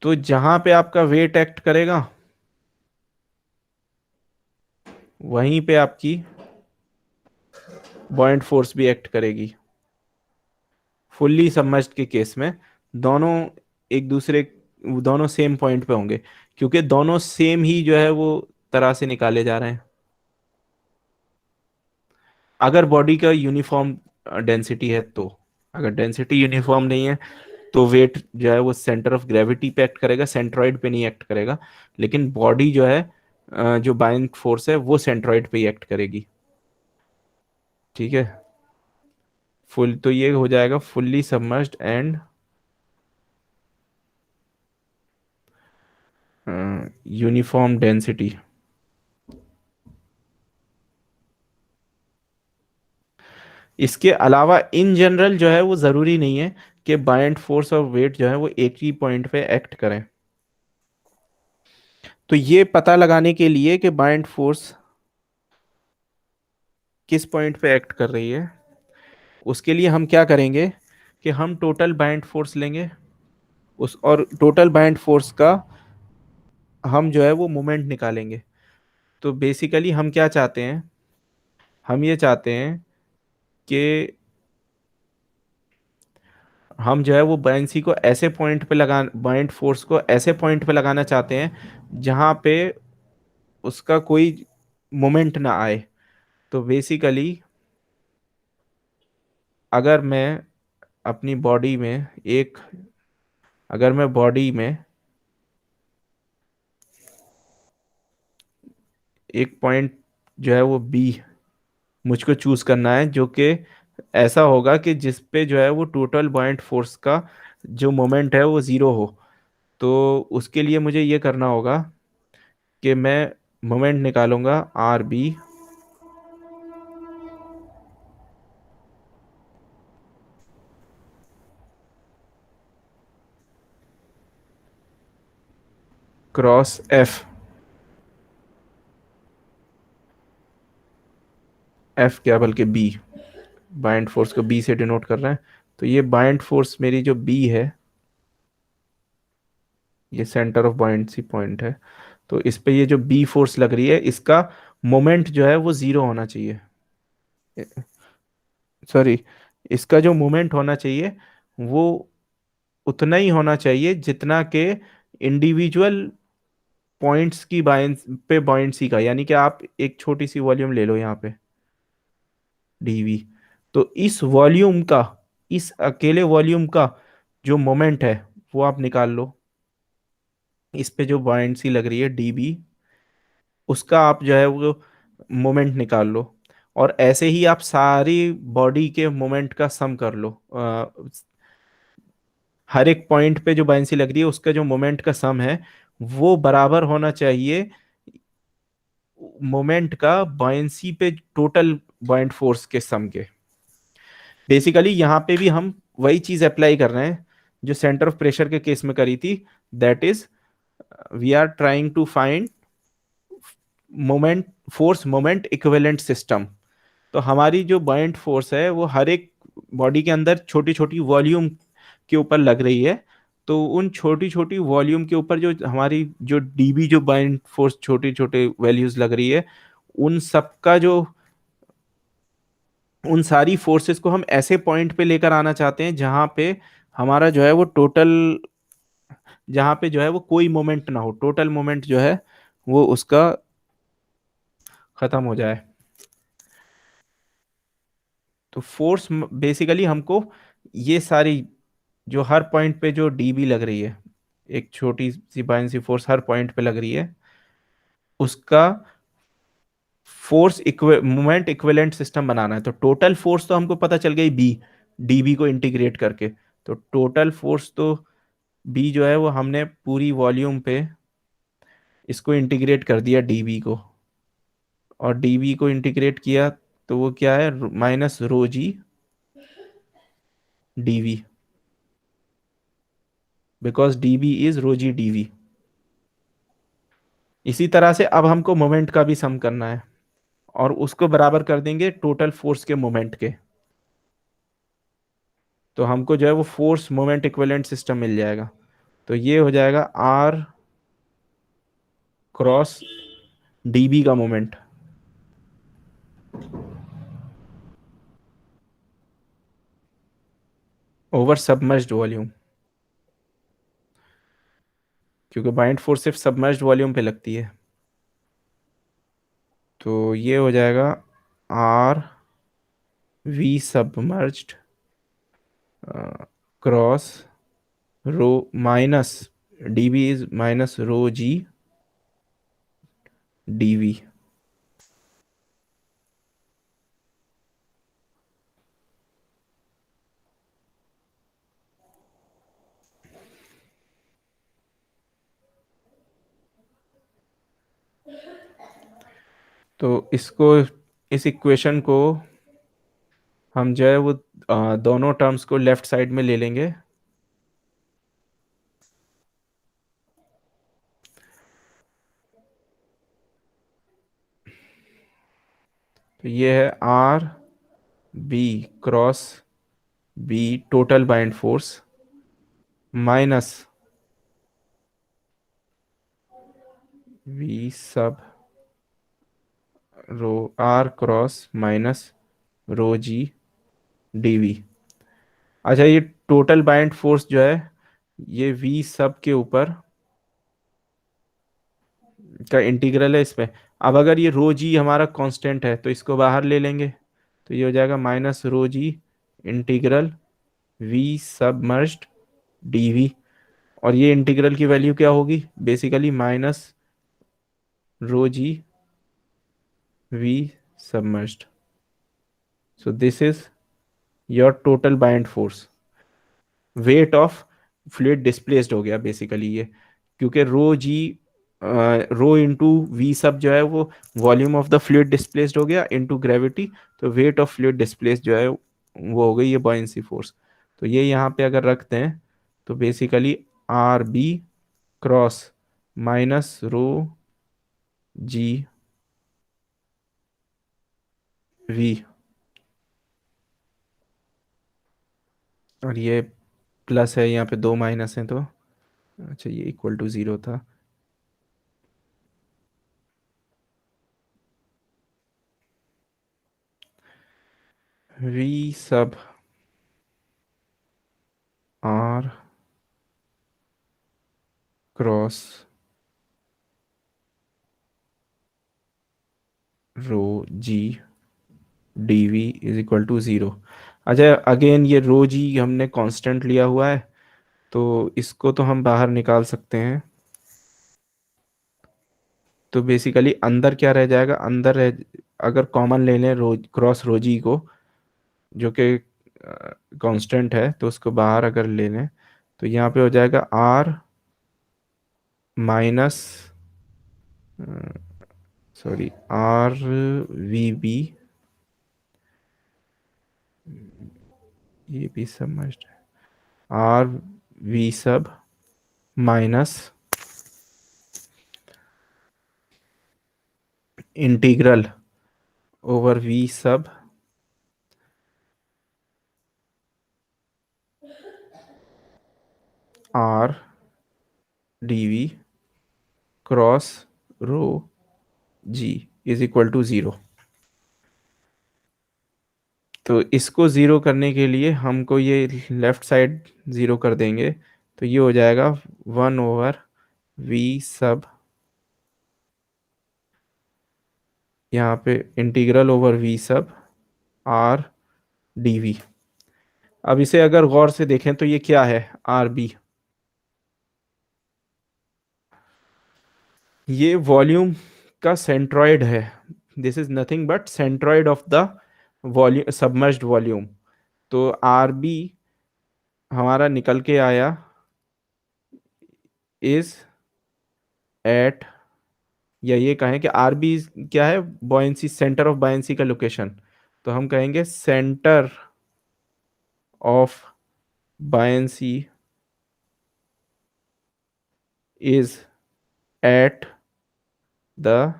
तो जहां पे आपका वेट एक्ट करेगा वहीं पे आपकी बॉयंट फोर्स भी एक्ट करेगी। फुल्ली सबमर्ज्ड के केस में दोनों एक दूसरे, वो दोनों सेम पॉइंट पे होंगे, क्योंकि दोनों सेम ही जो है वो तरह से निकाले जा रहे हैं। अगर बॉडी का यूनिफॉर्म डेंसिटी है तो, अगर डेंसिटी यूनिफॉर्म नहीं है तो वेट जो है वो सेंटर ऑफ ग्रेविटी पे एक्ट करेगा, सेंट्रॉइड पे नहीं एक्ट करेगा। लेकिन बॉडी जो है जो बाइंग फोर्स है वो सेंट्रॉइड पे ही एक्ट करेगी। ठीक है। फुल तो ये हो जाएगा fully submerged and uniform density. इसके अलावा इन जनरल जो है वो जरूरी नहीं है कि बायंट फोर्स और वेट जो है वो एक ही पॉइंट पे एक्ट करें। तो ये पता लगाने के लिए कि बायंट फोर्स किस पॉइंट पे एक्ट कर रही है, उसके लिए हम क्या करेंगे कि हम टोटल बायंट फोर्स लेंगे, उस और टोटल बायंट फोर्स का हम जो है वो मोमेंट निकालेंगे। तो बेसिकली हम क्या चाहते हैं, हम ये चाहते हैं कि हम जो है वो बायंसी को ऐसे पॉइंट पे लगा, बायंट फोर्स को ऐसे पॉइंट पे लगाना चाहते हैं जहां पे उसका कोई मोमेंट ना आए। तो बेसिकली अगर मैं अपनी बॉडी में एक, अगर मैं बॉडी में एक पॉइंट जो है वो बी मुझको चूज करना है, जो कि ऐसा होगा कि जिस पे जो है वो टोटल बॉयंट फोर्स का जो मोमेंट है वो जीरो हो। तो उसके लिए मुझे ये करना होगा कि मैं मोमेंट निकालूंगा R B cross F. F क्या बल्कि बी, बाइंड फोर्स को बी से डिनोट कर रहे हैं। तो ये बाइंड फोर्स मेरी जो बी है, ये सेंटर ऑफ बाइंड पॉइंट है। तो इस पे ये जो बी फोर्स लग रही है, इसका मोमेंट जो है वो जीरो होना चाहिए। सॉरी, इसका जो मोमेंट होना चाहिए वो उतना ही होना चाहिए जितना के इंडिविजुअल पॉइंट्स की बाइंस पे बाइंडसी का, यानी कि आप एक छोटी सी वॉल्यूम ले लो यहाँ पे डीवी। तो इस वॉल्यूम का, इस अकेले वॉल्यूम का जो मोमेंट है वो आप निकाल लो। इस पे जो बाइंडसी लग रही है डीबी, उसका आप जो है वो मोमेंट निकाल लो। और ऐसे ही आप सारी बॉडी के मोमेंट का सम कर लो। हर एक पॉइंट पे जो बाइंसी लग रही है उसका जो मोमेंट का सम है वो बराबर होना चाहिए मोमेंट का बायंसी पे टोटल बायंट फोर्स के सम के। बेसिकली यहाँ पे भी हम वही चीज अप्लाई कर रहे हैं जो सेंटर ऑफ प्रेशर के केस में करी थी। That is we are trying to find moment, force moment equivalent system. तो हमारी जो बायंट फोर्स है वो हर एक बॉडी के अंदर छोटी छोटी वॉल्यूम के ऊपर लग रही है। तो उन छोटी छोटी वॉल्यूम के ऊपर जो हमारी जो डीबी जो बाइंड फोर्स छोटी छोटे वैल्यूज लग रही है, उन सबका जो, उन सारी फोर्सेस को हम ऐसे पॉइंट पे लेकर आना चाहते हैं जहां पे हमारा जो है वो टोटल, जहां पे जो है वो कोई मोमेंट ना हो, टोटल मोमेंट जो है वो उसका खत्म हो जाए। तो फोर्स बेसिकली हमको ये सारी जो हर पॉइंट पे जो डीबी लग रही है, एक छोटी सी बायंसी फोर्स हर पॉइंट पे लग रही है, उसका फोर्स मोमेंट इक्विवेलेंट सिस्टम बनाना है। तो टोटल फोर्स तो हमको पता चल गई बी, डीबी को इंटीग्रेट करके। तो टोटल फोर्स तो बी जो है वो हमने पूरी वॉल्यूम पे इसको इंटीग्रेट कर दिया डीबी को, और डीबी को इंटीग्रेट किया तो वो क्या है, minus rho g DV, because DB is rho g DV. इसी तरह से अब हमको मोमेंट का भी सम करना है और उसको बराबर कर देंगे टोटल फोर्स के मोमेंट के। तो हमको जो है वो फोर्स मोमेंट इक्विवेलेंट सिस्टम मिल जाएगा। तो ये हो जाएगा आर क्रॉस डीबी का मोमेंट ओवर सबमर्ज्ड वॉल्यूम। क्योंकि बाइंड फोर्स सिर्फ सबमर्ज्ड वॉल्यूम पे लगती है। तो ये हो जाएगा R V submerged cross rho minus DV is minus rho g DV. तो इसको, इस इक्वेशन को हम जो है वो दोनों टर्म्स को लेफ्ट साइड में ले लेंगे। तो ये है R B cross B total buoyant force minus V sub rho R cross minus rho g d V. अच्छा, ये टोटल बाइंड फोर्स जो है ये वी सब के ऊपर का इंटीग्रल है इसमें। अब अगर ये रो जी हमारा कांस्टेंट है तो इसको बाहर ले लेंगे, तो ये हो जाएगा minus rho g integral V submerged DV. और ये इंटीग्रल की वैल्यू क्या होगी, basically minus rho g V submerged. So this is your total buoyant force, weight of fluid displaced हो गया बेसिकली ये। क्योंकि रो जी रो इंटू वी सब जो है वो volume of the fluid displaced हो गया इंटू ग्रेविटी। तो वेट ऑफ फ्लूइड डिस्प्लेस्ड जो है वो हो गई ये बॉयंसी फोर्स। तो ये यहाँ पे अगर रखते हैं तो basically R B cross minus rho g V, और ये प्लस है यहाँ पे, दो माइनस है तो अच्छा ये इक्वल टू जीरो था। V sub R cross rho g DV is equal to zero. अच्छा, अगेन ये रो जी हमने कांस्टेंट लिया हुआ है, तो इसको तो हम बाहर निकाल सकते हैं। तो बेसिकली अंदर क्या रह जाएगा, अंदर रह, अगर कॉमन ले लें रो क्रॉस रो जी को जो कि कांस्टेंट है, तो उसको बाहर अगर ले लें तो यहाँ पे हो जाएगा R minus, sorry, R V B, ये भी समझ, R V sub minus integral over V sub R DV cross rho g is equal to zero. तो इसको ज़ीरो करने के लिए हमको ये लेफ्ट साइड ज़ीरो कर देंगे, तो ये हो जाएगा वन ओवर वी सब, यहाँ पे integral over V sub R DV. अब इसे अगर गौर से देखें तो ये क्या है, आर बी, ये वॉल्यूम का सेंट्रॉइड है। This is nothing but centroid of the volume, submerged volume. तो आर बी हमारा निकल के आया इज एट, या ये कहें कि आर बी क्या है, बॉयंसी, सेंटर ऑफ बॉयंसी का लोकेशन। तो हम कहेंगे centre of buoyancy is at the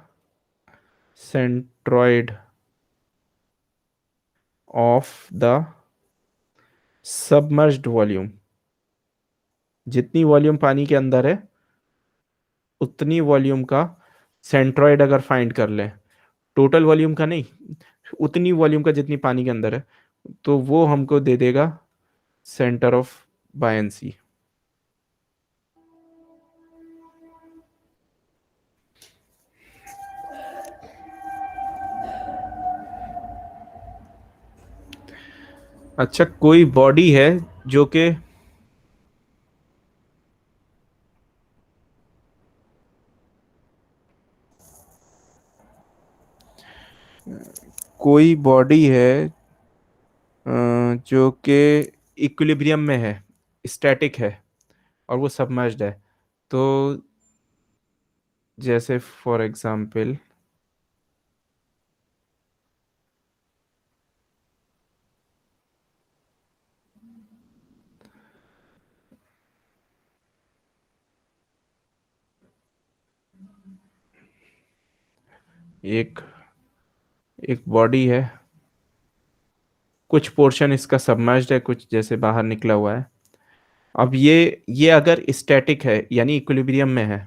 centroid of the submerged volume. जितनी वॉल्यूम पानी के अंदर है उतनी वॉल्यूम का सेंट्रॉइड अगर फाइंड कर लें, टोटल वॉल्यूम का नहीं, उतनी वॉल्यूम का जितनी पानी के अंदर है, तो वो हमको दे देगा सेंटर ऑफ बायंसी। अच्छा, कोई बॉडी है जो कि कोई बॉडी है जो कि इक्विलिब्रियम में है, स्टैटिक है, और वो सबमर्ज्ड है। तो जैसे फॉर एग्जांपल, एक एक बॉडी है, कुछ पोर्शन इसका सबमर्ज्ड है, कुछ जैसे बाहर निकला हुआ है। अब ये अगर स्टैटिक है यानी इक्विलिब्रियम में है,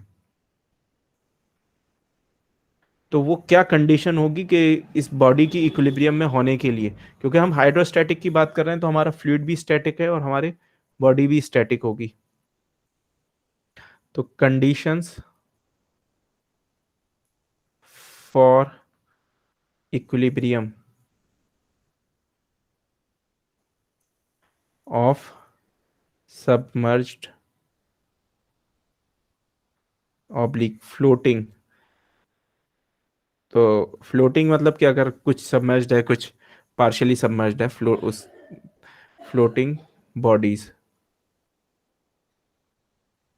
तो वो क्या कंडीशन होगी कि इस बॉडी की इक्विलिब्रियम में होने के लिए, क्योंकि हम हाइड्रोस्टैटिक की बात कर रहे हैं तो हमारा फ्लूइड भी स्टैटिक है और हमारे बॉडी भी स्टैटिक होगी। तो conditions for equilibrium of submerged oblique floating. तो फ्लोटिंग मतलब कि अगर कुछ सबमर्ज्ड है, कुछ पार्शियली सबमर्ज्ड है, उस फ्लोटिंग बॉडीज।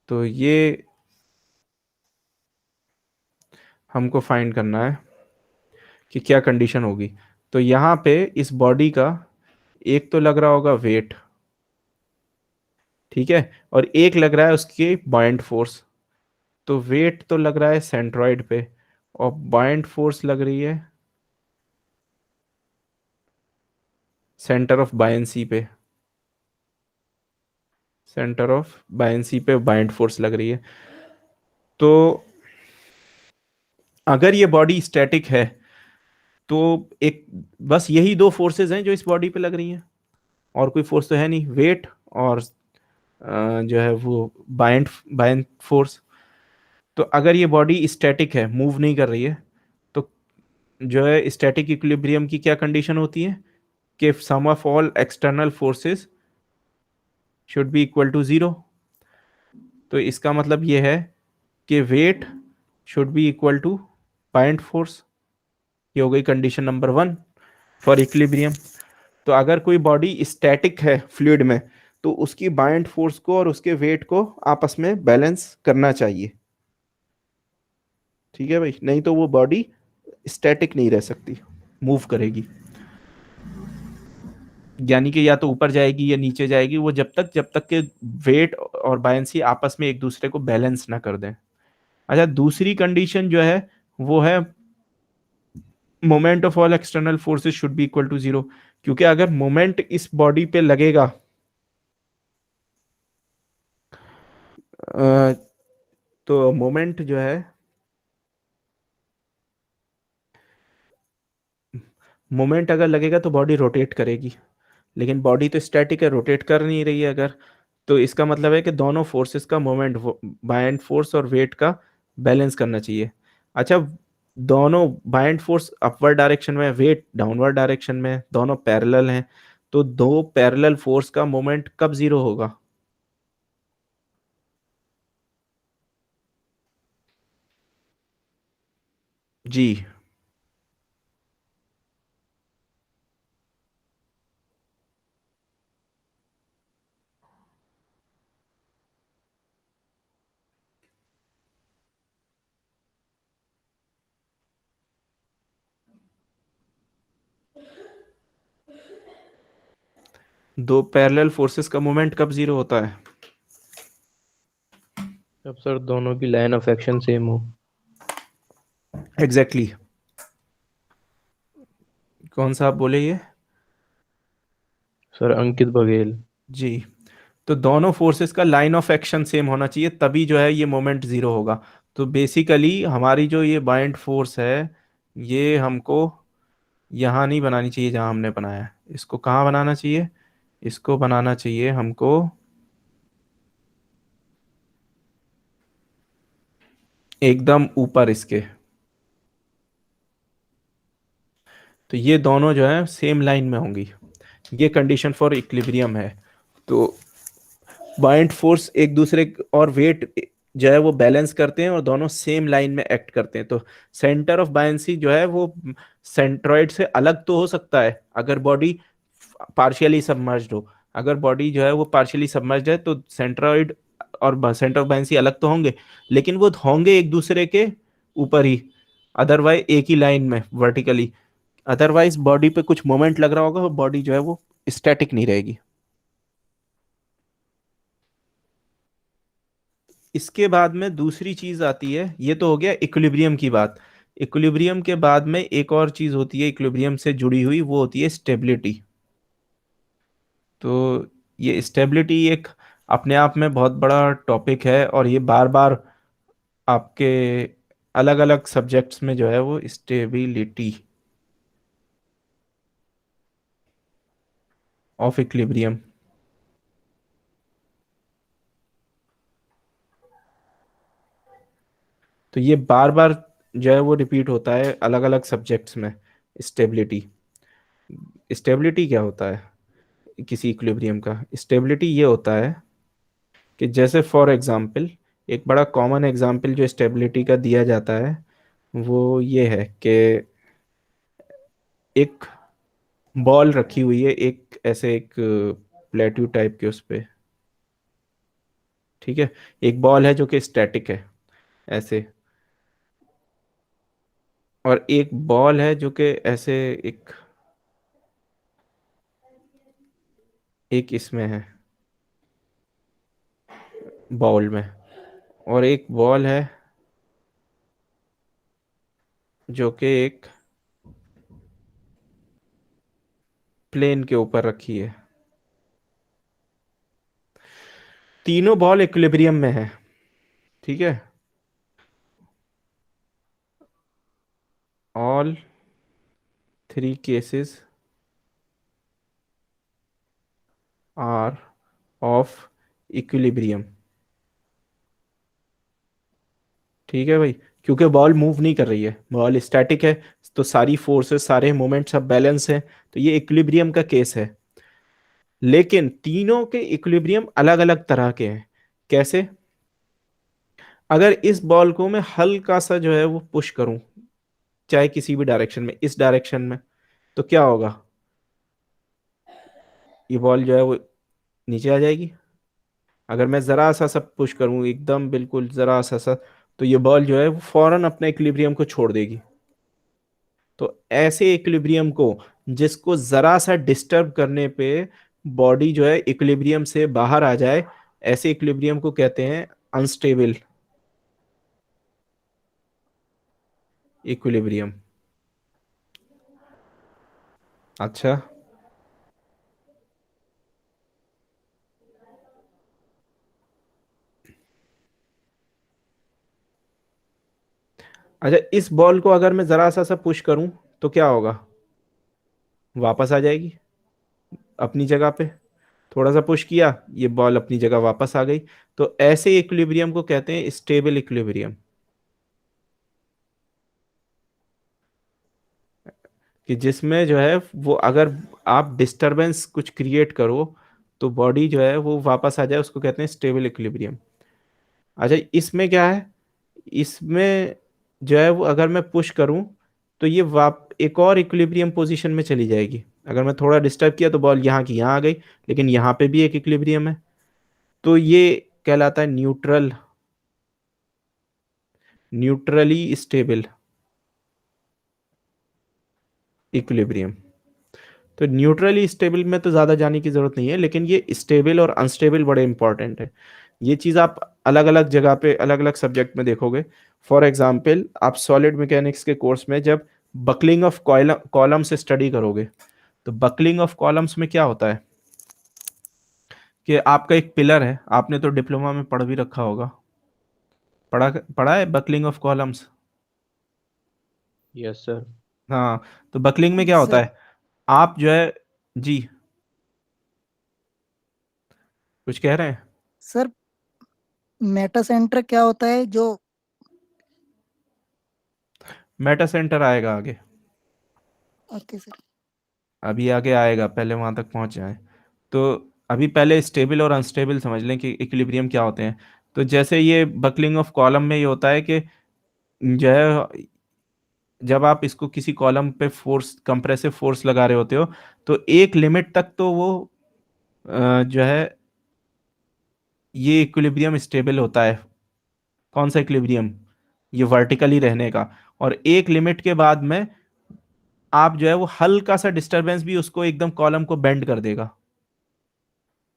तो ये हमको फाइंड करना है कि क्या कंडीशन होगी। तो यहाँ पे इस बॉडी का एक तो लग रहा होगा वेट, ठीक है, और एक लग रहा है उसकी बाइंड फोर्स। तो वेट तो लग रहा है सेंट्रॉइड पे, और बाइंड फोर्स लग रही है सेंटर ऑफ बायंसी पे। सेंटर ऑफ बायंसी पे बाइंड फोर्स लग रही है। तो अगर ये बॉडी स्टैटिक है तो एक बस यही दो फोर्सेस हैं जो इस बॉडी पे लग रही हैं, और कोई फोर्स तो है नहीं, वेट और जो है वो बाइंड बाइंड फोर्स। तो अगर ये बॉडी स्टैटिक है, मूव नहीं कर रही है, तो जो है स्टैटिक इक्विलिब्रियम की क्या कंडीशन होती है कि sum of all external forces should be equal to zero. तो इसका मतलब ये है कि weight should be equal to buoyant force. ये हो गई condition number one for equilibrium. तो अगर कोई बॉडी स्टैटिक है फ्लूइड में, तो उसकी बाइंड फोर्स को और उसके वेट को आपस में बैलेंस करना चाहिए, ठीक है भाई, नहीं तो वो बॉडी स्टैटिक नहीं रह सकती, मूव करेगी। यानी कि या तो ऊपर जाएगी या नीचे जाएगी, वो जब तक के वेट और बायंसी आपस में एक दूसरे को बैलेंस ना कर दें। अच्छा, दूसरी कंडीशन जो है वो है moment of all external forces should be equal to zero. क्योंकि अगर मोमेंट इस बॉडी पे लगेगा, अ, तो मोमेंट जो है, मोमेंट अगर लगेगा तो बॉडी रोटेट करेगी, लेकिन बॉडी तो स्टैटिक है, रोटेट कर नहीं रही है अगर। तो इसका मतलब है कि दोनों फोर्सेस का मोमेंट, बायंड फोर्स और वेट का बैलेंस करना चाहिए। अच्छा, दोनों बायंड फोर्स अपवर्ड डायरेक्शन में, वेट डाउनवर्ड डायरेक्शन में, दोनों पैरेलल हैं। तो दो पैरेलल फोर्स का मोमेंट कब जीरो होगा? जी। दो पैरेलल फोर्सेस का मोमेंट कब जीरो होता है? अब सर दोनों की लाइन ऑफ एक्शन सेम हो। Exactly exactly. कौन सा आप बोले ये? सर अंकित बघेल। जी। तो दोनों फोर्सेस का लाइन ऑफ एक्शन सेम होना चाहिए, तभी जो है ये मोमेंट जीरो होगा। तो बेसिकली हमारी जो ये बाइंड फोर्स है, ये हमको यहाँ नहीं बनानी चाहिए जहाँ हमने बनाया है। इसको कहाँ बनाना चाहिए? इसको बनाना चाहिए हमको एकदम ऊपर इसके। तो ये दोनों जो है सेम लाइन में होंगी, ये कंडीशन फॉर इक्विलिब्रियम है। तो बाइंड फोर्स एक दूसरे और वेट जो है वो बैलेंस करते हैं और दोनों सेम लाइन में एक्ट करते हैं। तो सेंटर ऑफ बायंसी जो है वो सेंट्रॉइड से अलग तो हो सकता है अगर बॉडी पार्शियली सबमर्ज्ड हो। अगर बॉडी जो है वो पार्शियली सबमर्ज्ड है तो सेंट्रॉइड और सेंटर ऑफ बायंसी अलग तो होंगे, लेकिन वो होंगे एक दूसरे के ऊपर ही, अदरवाइज एक ही लाइन में वर्टिकली। अदरवाइज बॉडी पे कुछ मोमेंट लग रहा होगा, बॉडी जो है वो स्टैटिक नहीं रहेगी। इसके बाद में दूसरी चीज आती है, ये तो हो गया इक्विलिब्रियम की बात। इक्विलिब्रियम के बाद में एक और चीज होती है इक्विलिब्रियम से जुड़ी हुई, वो होती है स्टेबिलिटी। तो ये स्टेबिलिटी एक अपने आप में बहुत बड़ा टॉपिक है, और ये बार बार आपके अलग अलग सब्जेक्ट्स में जो है वो स्टेबिलिटी ऑफ इक्विलिब्रियम, तो ये बार बार जो है वो रिपीट होता है अलग अलग सब्जेक्ट्स में। स्टेबिलिटी, स्टेबिलिटी क्या होता है किसी इक्विलिब्रियम का? स्टेबिलिटी ये होता है कि जैसे फॉर एग्जांपल, एक बड़ा कॉमन एग्जांपल जो स्टेबिलिटी का दिया जाता है वो ये है कि एक बॉल रखी हुई है एक ऐसे एक प्लेट्यू टाइप के उस पे, ठीक है। एक बॉल है जो कि स्टैटिक है ऐसे, और एक बॉल है जो कि ऐसे एक एक इसमें है बाउल में, और एक बॉल है जो कि एक प्लेन के ऊपर रखी है। तीनों बॉल इक्विलिब्रियम में है, ठीक है। All three cases are of equilibrium, ठीक है भाई। क्योंकि बॉल मूव नहीं कर रही है, बॉल स्टैटिक है, तो सारी फोर्सेस सारे मोमेंट सब बैलेंस है, तो ये इक्विलिब्रियम का केस है। लेकिन तीनों के इक्विलिब्रियम अलग अलग तरह के हैं। कैसे? अगर इस बॉल को मैं हल्का सा जो है वो पुश करूं, चाहे किसी भी डायरेक्शन में, इस डायरेक्शन में, तो क्या होगा? ये बॉल जो है वो नीचे आ जाएगी। अगर मैं जरा सा सब पुश करूं, एकदम बिल्कुल जरा सा, तो ये बॉल जो है वो फौरन अपने इक्विलिब्रियम को छोड़ देगी। तो ऐसे इक्विलिब्रियम को, जिसको जरा सा डिस्टर्ब करने पे बॉडी जो है इक्विलिब्रियम से बाहर आ जाए, ऐसे इक्विलिब्रियम को कहते हैं अनस्टेबल इक्विलिब्रियम। अच्छा, अच्छा, इस बॉल को अगर मैं जरा सा पुश करूं तो क्या होगा? वापस आ जाएगी अपनी जगह पे। थोड़ा सा पुश किया, ये बॉल अपनी जगह वापस आ गई। तो ऐसे इक्विलिब्रियम को कहते हैं स्टेबल इक्विलिब्रियम, कि जिसमें जो है वो, अगर आप डिस्टरबेंस कुछ क्रिएट करो तो बॉडी जो है वो वापस आ जाए, उसको कहते हैं स्टेबल इक्विलिब्रियम। अच्छा, इसमें क्या है? इसमें जो है वो अगर मैं पुश करूं तो ये वाप एक और इक्विलिब्रियम पोजीशन में चली जाएगी। अगर मैं थोड़ा डिस्टर्ब किया तो बॉल यहाँ की यहाँ आ गई, लेकिन यहाँ पे भी एक इक्विलिब्रियम है। तो ये कहलाता है न्यूट्रल, न्यूट्रली स्टेबल इक्विलिब्रियम। तो न्यूट्रली स्टेबल में तो ज़्यादा जाने की ज़रूरत नहीं है, लेकिन ये स्टेबल और अनस्टेबल बड़े इंपॉर्टेंट है। ये चीज़ आप अलग अलग जगह पे अलग अलग सब्जेक्ट में देखोगे। फॉर एग्जांपल, आप सॉलिड मैकेनिक्स के कोर्स में जब बकलिंग ऑफ कॉलम से स्टडी करोगे, तो बकलिंग ऑफ कॉलम्स में क्या होता है कि आपका एक पिलर है, आपने तो डिप्लोमा में पढ़ भी रखा होगा, पढ़ा पढ़ा है buckling of columns. Yes sir. हाँ, तो बकलिंग में क्या होता सर है? आप जो है, जी कुछ कह रहे हैं? सर मेटा सेंटर क्या होता है जो? मेटा सेंटर आएगा आगे। Okay sir. अभी आगे आएगा, पहले वहां तक पहुंच जाए। तो अभी पहले स्टेबल और अनस्टेबल समझ लें कि इक्विलिब्रियम क्या होते हैं। तो जैसे ये बकलिंग ऑफ कॉलम में ये होता है कि जो है जब आप इसको किसी कॉलम पे फोर्स, कंप्रेसिव फोर्स लगा रहे होते हो, तो एक लिमिट तक तो वो जो है ये इक्विलिब्रियम स्टेबल होता है। कौन सा इक्विलिब्रियम? ये वर्टिकली रहने का। और एक लिमिट के बाद में आप जो है वो हल्का सा डिस्टरबेंस भी उसको एकदम कॉलम को बेंड कर देगा।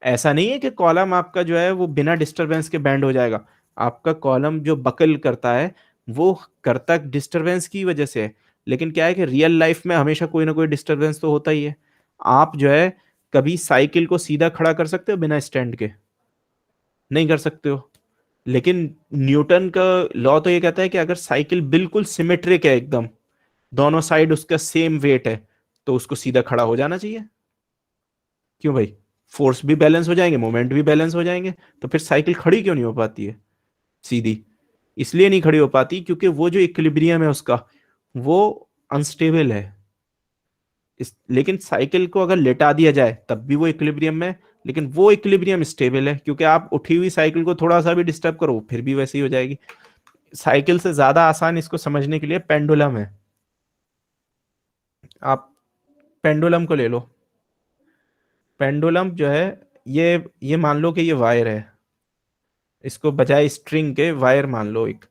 ऐसा नहीं है कि कॉलम आपका जो है वो बिना डिस्टरबेंस के बैंड हो जाएगा। आपका कॉलम जो बकल करता है वो करता डिस्टरबेंस की वजह से है। लेकिन क्या है कि रियल लाइफ में हमेशा कोई ना कोई डिस्टरबेंस तो होता ही है। आप जो है कभी साइकिल को सीधा खड़ा कर सकते हो बिना स्टैंड के? नहीं कर सकते हो। लेकिन न्यूटन का लॉ तो ये कहता है कि अगर साइकिल बिल्कुल सिमेट्रिक है, एकदम दोनों साइड उसका सेम वेट है, तो उसको सीधा खड़ा हो जाना चाहिए। क्यों भाई? फोर्स भी बैलेंस हो जाएंगे, मोमेंट भी बैलेंस हो जाएंगे। तो फिर साइकिल खड़ी क्यों नहीं हो पाती है सीधी? इसलिए नहीं खड़ी हो पाती क्योंकि वो जो इक्विलिब्रियम है उसका, वो अनस्टेबल है। लेकिन साइकिल को अगर लेटा दिया जाए तब भी वो इक्विलिब्रियम में है, लेकिन वो इक्विलिब्रियम स्टेबल है क्योंकि आप उठी हुई साइकिल को थोड़ा सा भी डिस्टर्ब करो फिर भी वैसे ही हो जाएगी। साइकिल से ज्यादा आसान इसको समझने के लिए पेंडुलम है। आप पेंडुलम को ले लो। पेंडुलम जो है, ये मान लो कि ये वायर है, इसको बजाय स्ट्रिंग के वायर मान लो एक।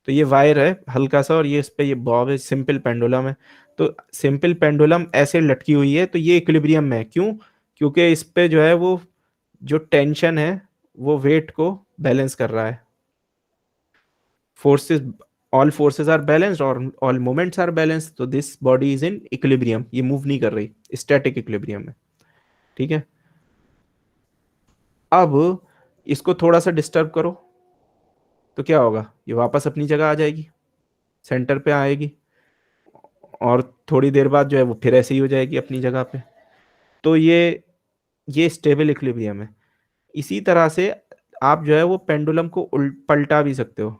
तो ये वायर है हल्का सा, और ये इस पे ये बॉब है, सिंपल पेंडुलम है। तो सिंपल पेंडुलम ऐसे लटकी हुई है, तो ये इक्विलिब्रियम में है। क्यों? क्योंकि इस पे जो है वो जो टेंशन है वो वेट को बैलेंस कर रहा है। Forces, all forces are balanced और ऑल मोमेंट्स आर बैलेंस्ड, तो this body is in equilibrium. ये मूव नहीं कर रही, स्टैटिक इक्विलिब्रियम में। ठीक है। अब इसको थोड़ा सा डिस्टर्ब करो तो क्या होगा? ये वापस अपनी जगह आ जाएगी, सेंटर पे आएगी, और थोड़ी देर बाद जो है वो फिर ऐसे ही हो जाएगी अपनी जगह पे। तो ये स्टेबल इक्विलिब्रियम है। इसी तरह से आप जो है वो पेंडुलम को पलटा भी सकते हो।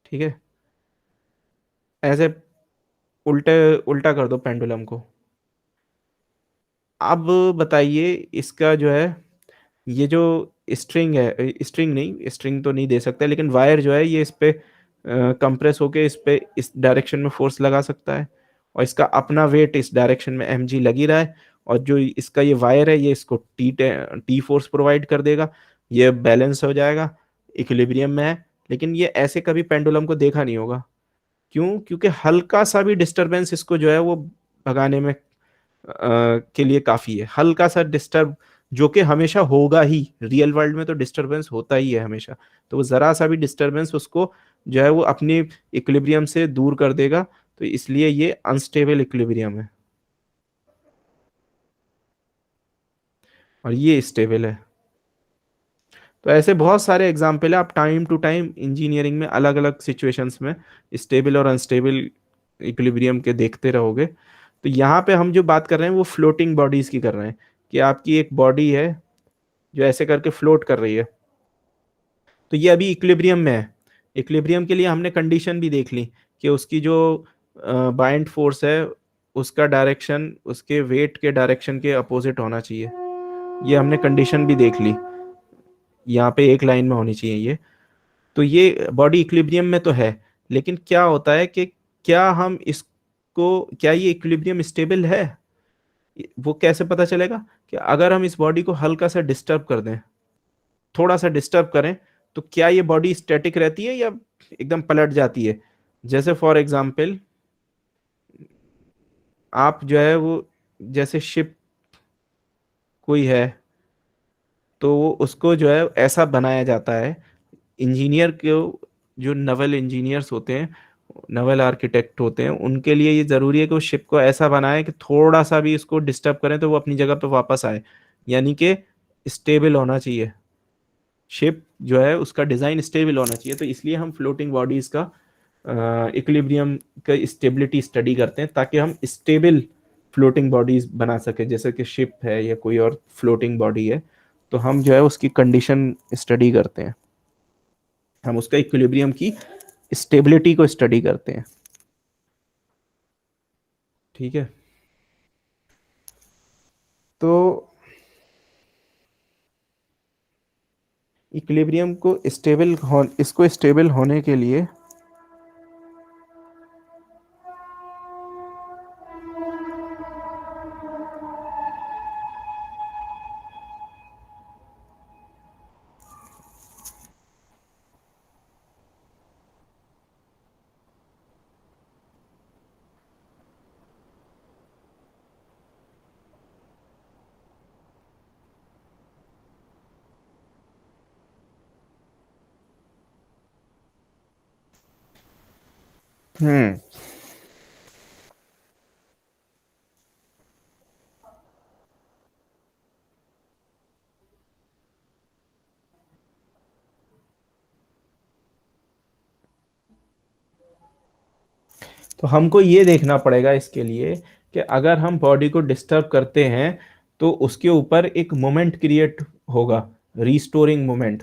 ठीक है, ऐसे उल्टे उल्टा कर दो पेंडुलम को। अब बताइए इसका जो है ये जो स्ट्रिंग है, स्ट्रिंग नहीं, स्ट्रिंग तो नहीं दे सकता, लेकिन वायर जो है ये इस पे कंप्रेस होके इस पे इस डायरेक्शन में फोर्स लगा सकता है, और इसका अपना वेट इस डायरेक्शन में mg लगी रहा है, और जो इसका ये वायर है ये इसको टी फोर्स प्रोवाइड कर देगा। ये बैलेंस हो जाएगा, इक्विलिब्रियम में है। लेकिन ये ऐसे कभी पेंडुलम को देखा नहीं होगा। क्यों? क्योंकि हल्का सा भी डिस्टरबेंस इसको जो है वो भगाने में के लिए काफी है। हल्का सा डिस्टर्ब, जो कि हमेशा होगा ही, रियल वर्ल्ड में तो डिस्टरबेंस होता ही है हमेशा। तो वो जरा सा भी डिस्टरबेंस उसको जो है वो अपनी इक्विलिब्रियम से दूर कर देगा। तो इसलिए ये अनस्टेबल इक्विलिब्रियम है, और ये स्टेबल है। तो ऐसे बहुत सारे एग्जाम्पल है, आप टाइम टू टाइम इंजीनियरिंग में अलग अलग सिचुएशंस में स्टेबल और अनस्टेबल इक्विलिब्रियम के देखते रहोगे। तो यहाँ पे हम जो बात कर रहे हैं वो फ्लोटिंग बॉडीज की कर रहे हैं, कि आपकी एक बॉडी है जो ऐसे करके फ्लोट कर रही है। तो ये अभी इक्विलिब्रियम में है। इक्विलिब्रियम के लिए हमने कंडीशन भी देख ली कि उसकी जो बाइंड फोर्स है उसका डायरेक्शन उसके वेट के डायरेक्शन के अपोजिट होना चाहिए। ये हमने कंडीशन भी देख ली, यहाँ पे एक लाइन में होनी चाहिए ये। तो ये बॉडी इक्विलिब्रियम में तो है, लेकिन क्या होता है कि क्या हम इसको, क्या ये इक्विलिब्रियम स्टेबल है? वो कैसे पता चलेगा? कि अगर हम इस बॉडी को हल्का सा डिस्टर्ब कर दें, थोड़ा सा डिस्टर्ब करें, तो क्या ये बॉडी स्टैटिक रहती है या एकदम पलट जाती है? जैसे फॉर एग्जांपल आप जो है वो, जैसे शिप कोई है, तो वो उसको जो है ऐसा बनाया जाता है, इंजीनियर को, जो नवल इंजीनियर्स होते हैं, नवल आर्किटेक्ट होते हैं, उनके लिए ये जरूरी है कि वो शिप को ऐसा बनाए कि थोड़ा सा भी इसको डिस्टर्ब करें तो वो अपनी जगह पे वापस आए। यानी कि स्टेबल होना चाहिए शिप, जो है उसका डिजाइन स्टेबल होना चाहिए। तो इसलिए हम फ्लोटिंग बॉडीज का इक्विलिब्रियम का स्टेबिलिटी स्टडी करते हैं, ताकि हम स्टेबल फ्लोटिंग बॉडीज बना सके। जैसे कि शिप है या कोई और फ्लोटिंग बॉडी है, तो हम जो है उसकी कंडीशन स्टडी करते हैं, हम उसका इक्विलिब्रियम की स्टेबिलिटी को स्टडी करते हैं। ठीक है। तो इक्विलिब्रियम को इसको स्टेबल होने के लिए हम्म तो हमको ये देखना पड़ेगा इसके लिए कि अगर हम बॉडी को डिस्टर्ब करते हैं तो उसके ऊपर एक मोमेंट क्रिएट होगा, रीस्टोरिंग मोमेंट।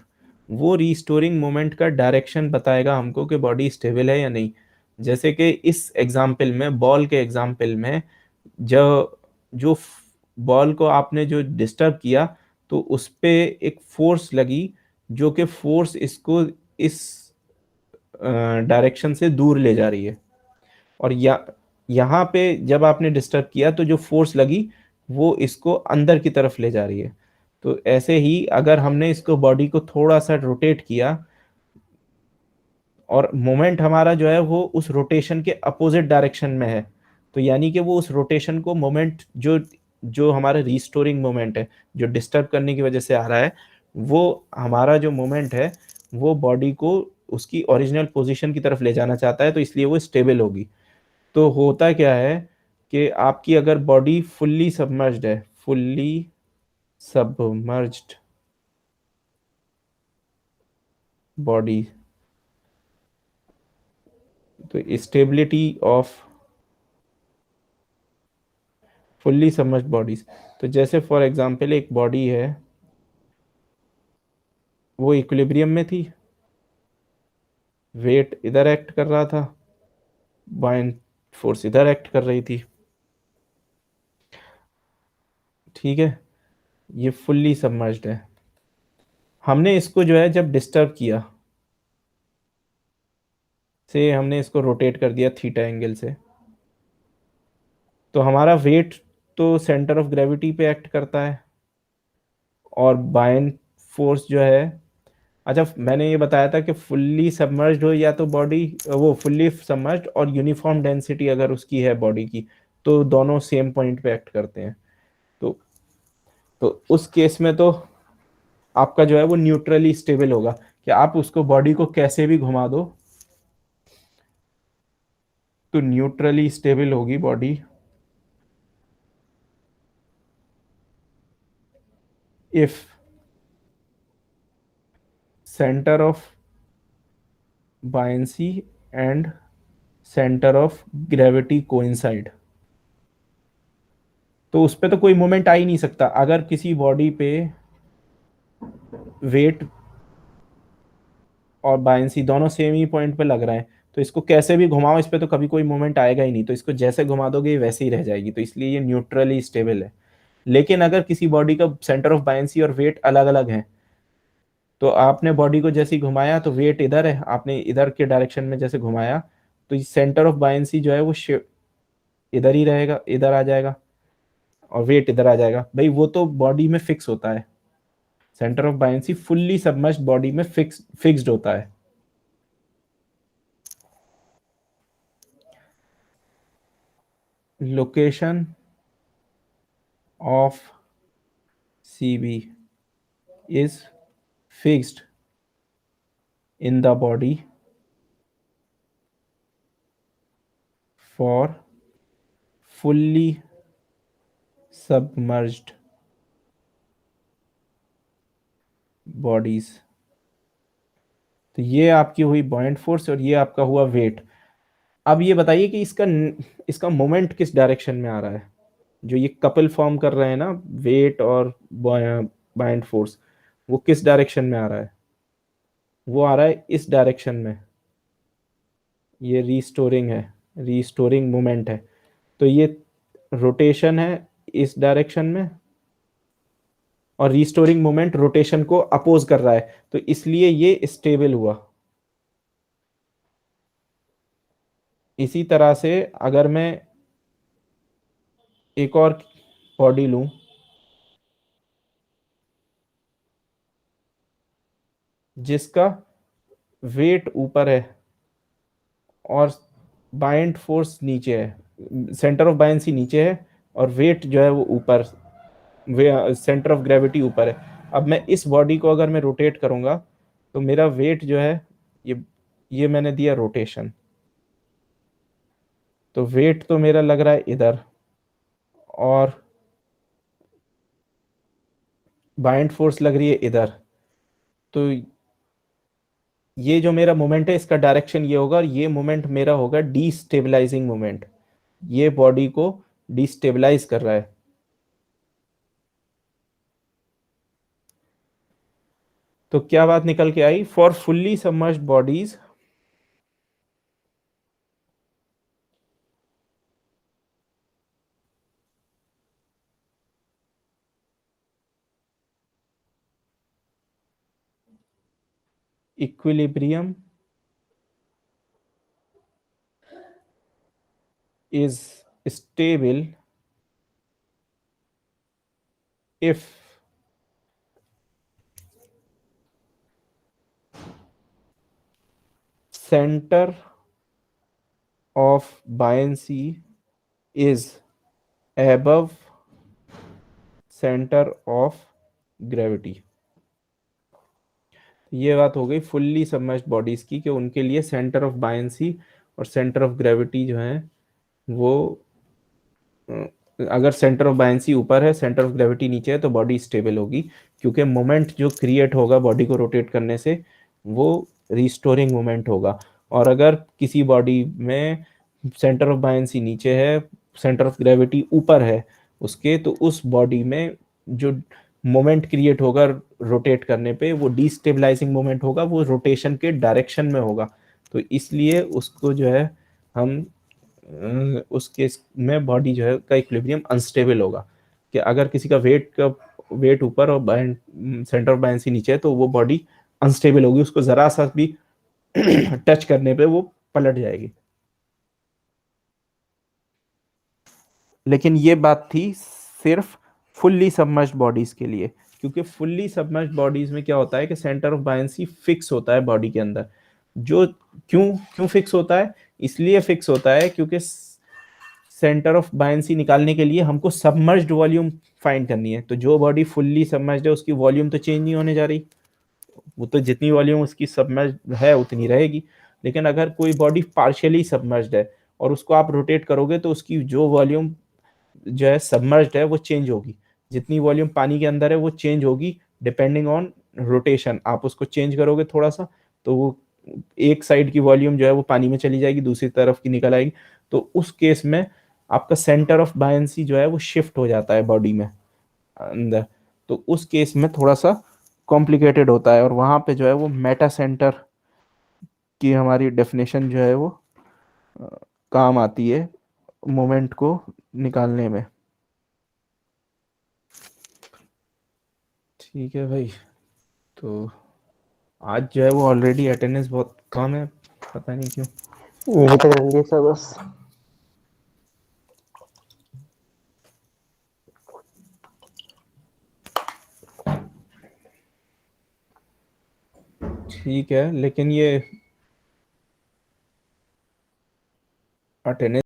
वो रीस्टोरिंग मोमेंट का डायरेक्शन बताएगा हमको कि बॉडी स्टेबल है या नहीं। जैसे कि इस एग्जाम्पल में, बॉल के एग्जाम्पल में, जो जो बॉल को आपने जो डिस्टर्ब किया तो उस पे एक फोर्स लगी, जो कि फोर्स इसको इस डायरेक्शन से दूर ले जा रही है। और यहाँ पे जब आपने डिस्टर्ब किया तो जो फोर्स लगी वो इसको अंदर की तरफ ले जा रही है। तो ऐसे ही अगर हमने इसको बॉडी को थोड़ा सा रोटेट किया और मोमेंट हमारा जो है वो उस रोटेशन के अपोजिट डायरेक्शन में है, तो यानी कि वो उस रोटेशन को मोमेंट जो जो हमारा रीस्टोरिंग मोमेंट है, जो डिस्टर्ब करने की वजह से आ रहा है, वो हमारा जो मोमेंट है वो बॉडी को उसकी ओरिजिनल पोजीशन की तरफ ले जाना चाहता है, तो इसलिए वो स्टेबल होगी। तो होता क्या है कि आपकी अगर बॉडी फुल्ली सबमर्ज्ड है, फुल्ली सबमर्ज्ड बॉडी, तो stability off fully submerged bodies, तो जैसे फॉर एग्जांपल एक बॉडी है, वो इक्विलिब्रियम में थी, वेट इधर एक्ट कर रहा था, बाइंड फोर्स इधर एक्ट कर रही थी, ठीक है, ये फुल्ली सबमर्ज्ड है। हमने इसको जो है जब डिस्टर्ब किया, से हमने इसको रोटेट कर दिया थीटा एंगल से, तो हमारा वेट तो सेंटर ऑफ ग्रेविटी पे एक्ट करता है और बायन फोर्स जो है, अच्छा मैंने ये बताया था कि फुल्ली सबमर्ज्ड हो या तो बॉडी, वो फुल्ली सबमर्ज्ड और यूनिफॉर्म डेंसिटी अगर उसकी है बॉडी की, तो दोनों सेम पॉइंट पे एक्ट करते हैं। तो तो उस केस में तो आपका जो है वो न्यूट्रली स्टेबल होगा, कि आप उसको बॉडी को कैसे भी घुमा दो तो न्यूट्रली स्टेबल होगी body if centre of buoyancy and centre of gravity coincide. तो उस पे तो कोई मोमेंट आ ही नहीं सकता। अगर किसी बॉडी पे वेट और बायंसी दोनों सेम ही पॉइंट पे लग रहे हैं तो इसको कैसे भी घुमाओ, इस पे तो कभी कोई मोमेंट आएगा ही नहीं, तो इसको जैसे घुमा दोगे ये वैसे ही रह जाएगी, तो इसलिए ये न्यूट्रली स्टेबल है। लेकिन अगर किसी बॉडी का सेंटर ऑफ बायंसी और वेट अलग अलग है, तो आपने बॉडी को जैसे ही घुमाया तो वेट इधर है, आपने इधर के डायरेक्शन में जैसे घुमाया तो सेंटर ऑफ बायंसी जो है वो इधर ही रहेगा, इधर आ जाएगा, और वेट इधर आ जाएगा। भाई वो तो बॉडी में फिक्स होता है, centre of buoyancy fully submerged body में फिक्स्ड होता है। Location of CB is fixed in the body for fully submerged bodies। तो ये आपकी हुई बॉयंट फोर्स और ये आपका हुआ वेट। अब ये बताइए कि इसका मोमेंट किस डायरेक्शन में आ रहा है, जो ये कपल फॉर्म कर रहे हैं ना, वेट और बॉयंट फोर्स, वो किस डायरेक्शन में आ रहा है? वो आ रहा है इस डायरेक्शन में, ये रीस्टोरिंग है, रीस्टोरिंग मोमेंट है। तो ये रोटेशन है इस डायरेक्शन में और रिस्टोरिंग मोमेंट रोटेशन को अपोज कर रहा है, तो इसलिए ये स्टेबल हुआ। इसी तरह से अगर मैं एक और बॉडी लूं, जिसका वेट ऊपर है और बाइंड फोर्स नीचे है, सेंटर ऑफ बायंसी नीचे है और वेट जो है वो ऊपर, सेंटर ऑफ ग्रेविटी ऊपर है। अब मैं इस बॉडी को अगर मैं रोटेट करूंगा तो मेरा वेट जो है, ये मैंने दिया रोटेशन, तो वेट तो मेरा लग रहा है इधर और बाइंड फोर्स लग रही है इधर। तो ये जो मेरा मोमेंट है इसका डायरेक्शन ये होगा और ये मोमेंट मेरा होगा डीस्टेबलाइजिंग मोमेंट, ये बॉडी को डीस्टेबलाइज कर रहा है। तो क्या बात निकल के आई, for fully submerged bodies equilibrium is stable if center of buoyancy is above center of gravity। ये बात हो गई फुल्ली सबमर्ज्ड बॉडीज की, कि उनके लिए सेंटर ऑफ बायंसी और सेंटर ऑफ ग्रेविटी जो है वो अगर सेंटर ऑफ बायंसी ऊपर है, सेंटर ऑफ ग्रेविटी नीचे है, तो बॉडी स्टेबल होगी, क्योंकि मोमेंट जो क्रिएट होगा बॉडी को रोटेट करने से वो रिस्टोरिंग मोमेंट होगा। और अगर किसी बॉडी में सेंटर ऑफ बायंसी नीचे है, सेंटर ऑफ ग्रेविटी ऊपर है उसके, तो उस बॉडी में जो मोमेंट क्रिएट होगा रोटेट करने पे वो डिस्टेबलाइजिंग मोमेंट होगा, वो रोटेशन के डायरेक्शन में होगा। तो इसलिए उसको जो है हम उस केस में बॉडी जो है का इक्विलिब्रियम अनस्टेबल होगा, कि अगर किसी का वेट ऊपर और सेंटर ऑफ बायंसी नीचे है तो वो बॉडी अनस्टेबल होगी, उसको जरा सा भी टच करने पे वो पलट जाएगी। लेकिन ये बात थी सिर्फ फुल्ली सबमर्ज्ड बॉडीज के लिए, क्योंकि फुल्ली सबमर्ज्ड बॉडीज में क्या होता है कि सेंटर ऑफ बायंसी फिक्स होता है बॉडी के अंदर। जो क्यों फिक्स होता है, इसलिए फिक्स होता है क्योंकि सेंटर ऑफ बायंसी निकालने के लिए हमको सबमर्ज्ड वॉल्यूम फाइंड करनी है। तो जो बॉडी फुल्ली सबमर्ज्ड है उसकी वॉल्यूम तो चेंज नहीं होने जा रही, वो तो जितनी वॉल्यूम उसकी सबमर्ज्ड है उतनी रहेगी। लेकिन अगर कोई बॉडी पार्शियली सबमर्ज्ड है और उसको आप रोटेट करोगे तो उसकी जो वॉल्यूम जो है सबमर्ज्ड है वो चेंज होगी, जितनी वॉल्यूम पानी के अंदर है वो चेंज होगी डिपेंडिंग ऑन रोटेशन। आप उसको चेंज करोगे थोड़ा सा तो वो एक साइड की वॉल्यूम जो है वो पानी में चली जाएगी, दूसरी तरफ की निकल आएगी। तो उस केस में आपका सेंटर ऑफ बायंसी जो है वो शिफ्ट हो जाता है बॉडी में अंदर, तो उस केस में थोड़ा सा कॉम्प्लिकेटेड होता है और वहां पे जो है वो मेटा सेंटर की हमारी डेफिनेशन जो है वो काम आती है मोमेंट को निकालने में। ठीक है भाई, तो आज जो है वो ऑलरेडी अटेंडेंस बहुत कम है, पता नहीं क्यों। यही तक रहेंगे सर बस। ठीक है, लेकिन ये अटेंडेंस